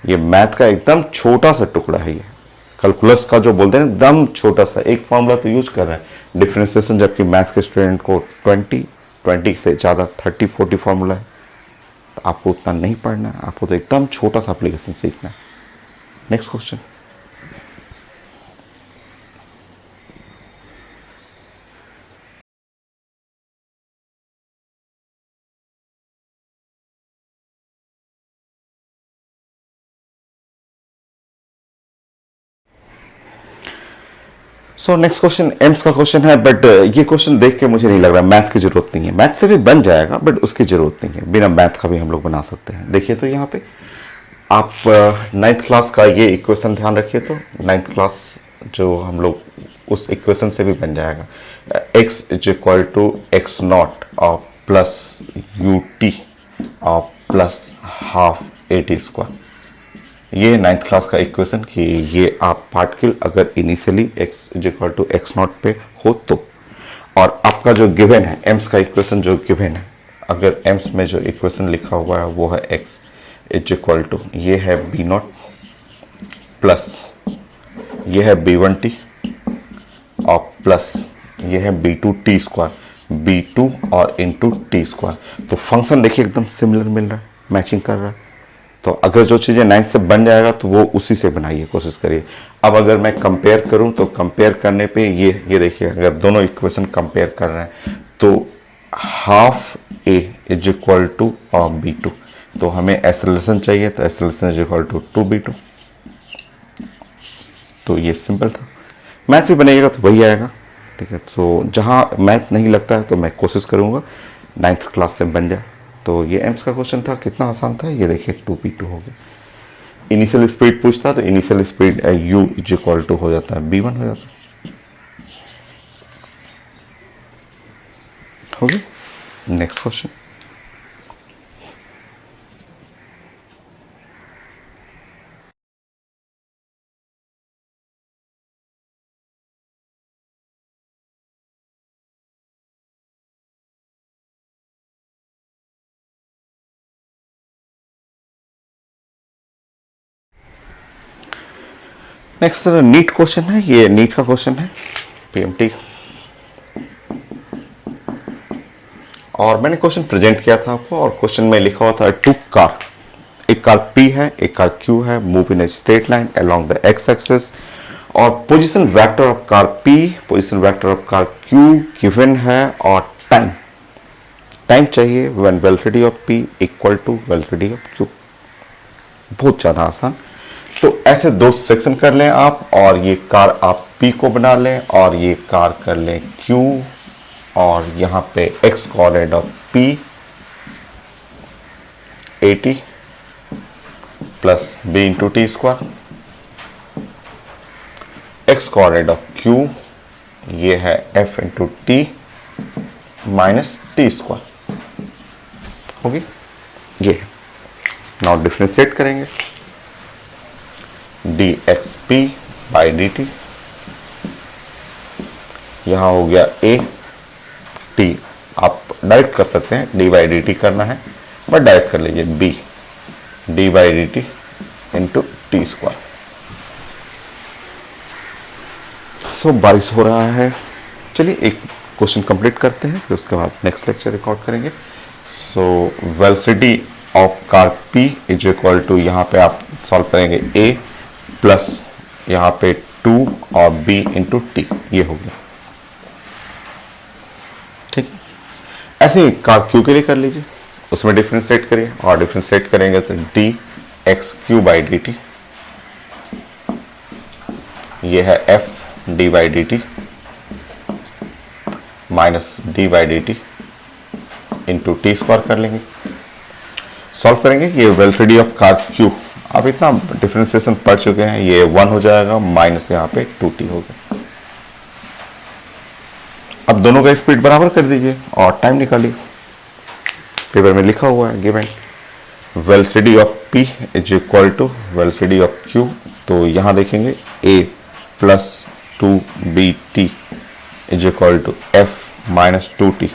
ये मैथ का एकदम छोटा सा टुकड़ा है, ये कैलकुलस का जो बोलते हैं एकदम छोटा सा एक फॉर्मूला तो यूज कर रहे हैं डिफरेंशिएशन, जबकि मैथ्स के स्टूडेंट को 20 से ज़्यादा 30-40 फॉर्मूला है। तो आपको उतना नहीं पढ़ना है, आपको तो एकदम छोटा सा एप्लीकेशन सीखना है। Next question. So next question AIIMS का क्वेश्चन है, बट ये क्वेश्चन देख के मुझे नहीं लग रहा मैथ्स की जरूरत नहीं है। मैथ से भी बन जाएगा बट उसकी जरूरत नहीं है, बिना मैथ का भी हम लोग बना सकते हैं। देखिए तो यहाँ पे आप नाइन्थ क्लास का ये इक्वेशन ध्यान रखिए, तो नाइन्थ क्लास जो हम लोग उस इक्वेशन से भी बन जाएगा। x is equal to x not और प्लस यू टी और plus half A T square. ये नाइन्थ क्लास का इक्वेशन कि ये आप पार्टिकल अगर initially x is equal to x not पे हो तो, और आपका जो गिवन है एम्स का इक्वेशन जो गिवन है, अगर एम्स में जो इक्वेशन लिखा हुआ है वो है x इज इक्वल टू, ये है बी नॉट प्लस ये है बी वन टी और प्लस ये है B two T square, B two और इंटू टी स्क्वायर। तो फंक्शन देखिए एकदम सिमिलर मिल रहा है, मैचिंग कर रहा है। तो अगर जो चीज़ें नाइन्थ से बन जाएगा तो वो उसी से बनाइए, कोशिश करिए। अब अगर मैं कंपेयर करूं तो कंपेयर करने पे ये देखिए, अगर दोनों इक्वेशन कंपेयर कर रहे हैं तो half A is equal to और बी टू, तो हमें एक्सेलरेशन चाहिए, तो acceleration is equal to two B two. तो ये सिंपल था। मैथ भी बनेगा तो वही आएगा, ठीक है। तो जहाँ मैथ नहीं लगता है तो मैं कोशिश करूँगा नाइन्थ क्लास से बन जाए। तो ये एम्स का क्वेश्चन था, कितना आसान था। ये देखिए 2p2 हो गया। इनिशियल स्पीड पूछता तो initial speed u is equal to हो जाता है b1 हो जाता है। हो गया। Next question, next NEET question है। ये नीट का क्वेश्चन है पीएमटी, और मैंने क्वेश्चन प्रेजेंट किया था आपको, और क्वेश्चन में लिखा हुआ था टू कार, एक कार P है एक कार Q है, move in a straight line along the x axis, और position vector of car P, position vector of car Q given है, और टाइम चाहिए when velocity of P equal to velocity of Q। बहुत ज्यादा आसान। तो ऐसे दो सेक्शन कर लें आप, और ये कार आप P को बना लें और ये कार कर लें Q, और यहां पे x coordinate of P 80 plus b into T square, x coordinate of Q ये है f into t minus T square होगी। ये नाउ डिफ्रेंशिएट करेंगे, dxp बाई डी टी, यहां हो गया a t, आप डायरेक्ट कर सकते हैं, डी बाई डी टी करना है बट डायरेक्ट कर लीजिए b d by d t into T square. So बारिश हो रहा है, चलिए एक क्वेश्चन कंप्लीट करते हैं, फिर उसके बाद नेक्स्ट लेक्चर रिकॉर्ड करेंगे। So velocity of car P is equal to, यहाँ पे आप सॉल्व करेंगे a प्लस यहाँ पे 2 और b इंटू टी, ये हो गया। ठीक, ऐसे ही कार Q के लिए कर लीजिए, उसमें डिफ्रेंशिएट करिए, और डिफ्रेंशिएट करेंगे तो D x Q by d T, ये है F D by d T minus D by d t into T square कर लेंगे। सॉल्व करेंगे, ये वेलोसिटी ऑफ कार Q, आप इतना डिफरेंशिएशन पढ़ चुके हैं, ये 1 हो जाएगा माइनस यहाँ पे 2t हो गया। अब दोनों का स्पीड बराबर कर दीजिए और टाइम निकालिए, पेपर में लिखा हुआ है given velocity of P is equal to velocity of Q। तो यहाँ देखेंगे a plus 2bt is equal to f minus 2t।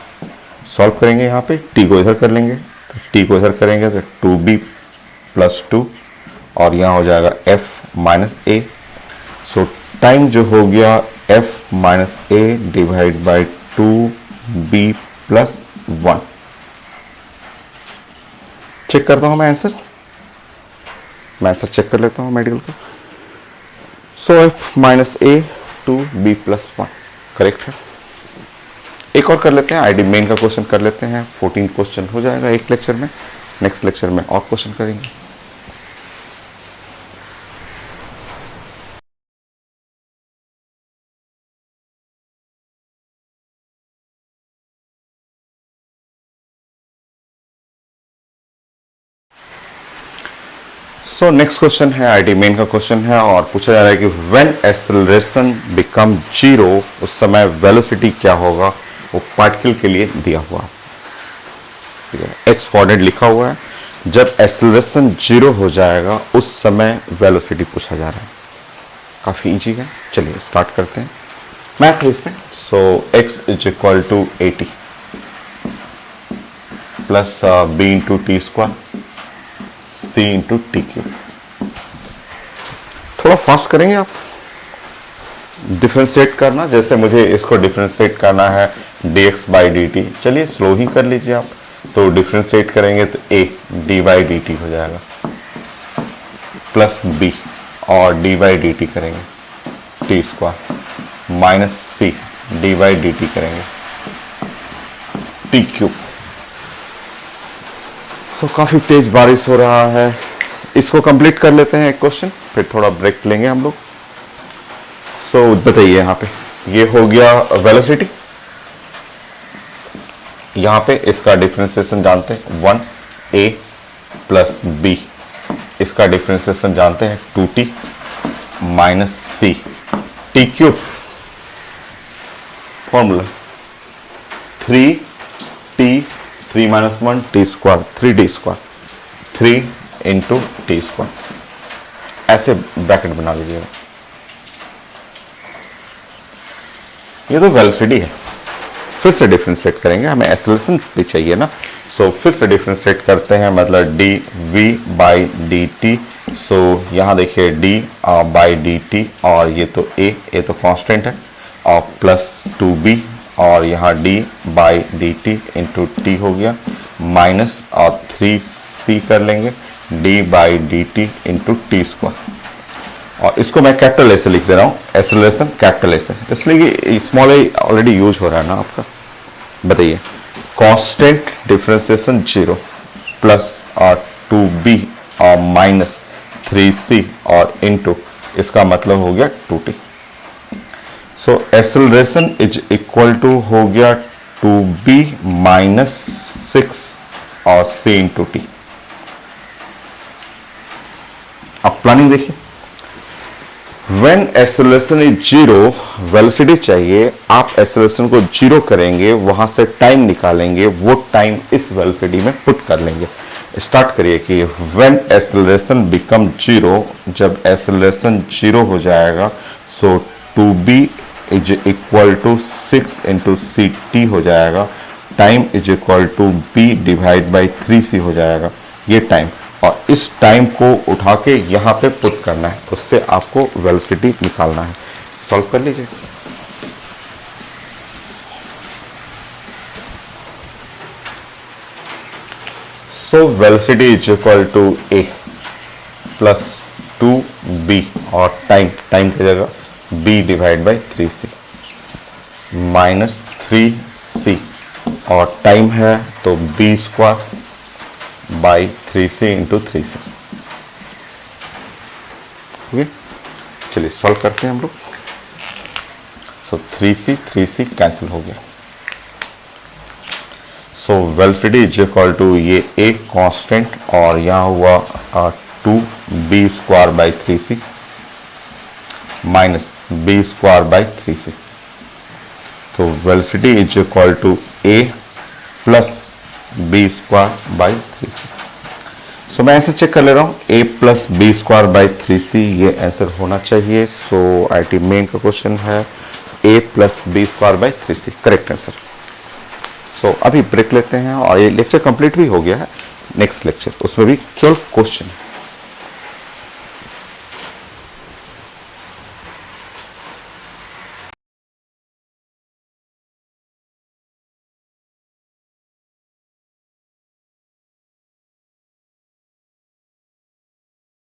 Solve करेंगे, यहाँ पे t को इधर कर लेंगे, तो t को इधर करेंगे तो 2b प्लस 2, और यहाँ हो जाएगा f minus a। So time जो हो गया f minus a divide by 2b plus 1। Check करता हूं मैं आंसर चेक कर लेता हूं मेडिकल का। सो f minus a 2b plus 1 correct है। एक और कर लेते हैं, आईडी मेन का क्वेश्चन कर लेते हैं, 14 क्वेश्चन हो जाएगा एक लेक्चर में। नेक्स्ट लेक्चर में और क्वेश्चन करेंगे। सो नेक्स्ट क्वेश्चन है आईटी मेन का क्वेश्चन है और पूछा जा रहा है कि व्हेन एक्सेलरेशन बिकम जीरो उस समय वेलोसिटी क्या होगा, वो पार्टिकल के लिए दिया हुआ, ठीक है, एक्स कोऑर्डिनेट लिखा हुआ है। जब एक्सेलरेशन जीरो हो जाएगा उस समय वेलोसिटी पूछा जा रहा है। काफी इजी है, चलिए स्टार्ट करते हैं मैथ है इसमें। So x is equal to 80 plus b into T square c into T cube. थोड़ा फास्ट करेंगे आप डिफरेंशिएट करना, जैसे मुझे इसको डिफरेंशिएट करना है dx बाई डी टी। चलिए स्लो ही कर लीजिए आप। तो डिफरेंशिएट करेंगे तो a D by d T हो जाएगा प्लस b और डी बाई डी टी करेंगे T square minus c D by d t करेंगे टी क्यूब। सो काफी तेज बारिश हो रहा है, इसको कंप्लीट कर लेते हैं एक क्वेश्चन, फिर थोड़ा ब्रेक लेंगे हम लोग। सो बताइए यहाँ पे ये हो गया वेलोसिटी, यहाँ पे इसका डिफरेंशिएशन जानते हैं 1a प्लस b, इसका डिफरेंशिएशन जानते हैं 2t minus c T cube. Formula 3t 3 minus 1 T square 3t square 3 into T square, ऐसे ब्रैकेट बना लीजिएगा। ये तो वेलोसिटी है। फिर से डिफरेंशिएट करेंगे, हमें एक्सेलरेशन भी चाहिए ना। सो फिर से डिफरेंशिएट करते हैं, मतलब d v by d t. So यहाँ देखिए डी बाई डी टी और ये तो ए तो कांस्टेंट है और प्लस 2b और यहाँ d by d t into T हो गया माइनस और 3c कर लेंगे d by d t into T square. और इसको मैं कैपिटल ए से लिख दे रहा हूँ, एक्सेलरेशन कैपिटल ए से, इसलिए कि स्मॉल ए ऑलरेडी यूज हो रहा है ना आपका। बताइए कांस्टेंट डिफरेंशिएशन 0 प्लस और 2b और माइनस 3c और इंटू इसका मतलब हो गया 2t। So acceleration is equal to हो गया 2b माइनस 6 और c इंटू टी। अब प्लानिंग देखिए, When acceleration is zero, velocity चाहिए, आप एक्सेलरेशन को जीरो करेंगे, वहां से टाइम निकालेंगे, वो टाइम इस वेलोसिटी में पुट कर लेंगे। स्टार्ट करिए कि when acceleration become zero, जब एक्सेलरेशन जीरो हो जाएगा, so 2b is equal to 6 into C T हो जाएगा, time is equal to b divide by 3c हो जाएगा, ये टाइम। और इस टाइम को उठा के यहाँ पे पुट करना है, उससे आपको वेलोसिटी निकालना है। सॉल्व कर लीजिए। So velocity is equal to a plus 2b और टाइम की जगह b divide by 3c minus 3c और टाइम है तो b square by 3c into 3c। Okay, चलिए सॉल्व करते हैं हम लोग। सो 3c कैंसिल हो गया। So velocity is equal to ये a कांस्टेंट और यहाँ हुआ 2b square by 3c minus b square by 3c। तो velocity is equal to a plus b square by 3c। So मैं ऐसे चेक कर ले रहा हूँ, a plus B square by 3c ये आंसर होना चाहिए। सो आईटी मेन का क्वेश्चन है a plus B square by 3c, correct answer. So अभी ब्रेक लेते हैं और ये लेक्चर कंप्लीट भी हो गया है। नेक्स्ट लेक्चर उसमें भी केवल क्वेश्चन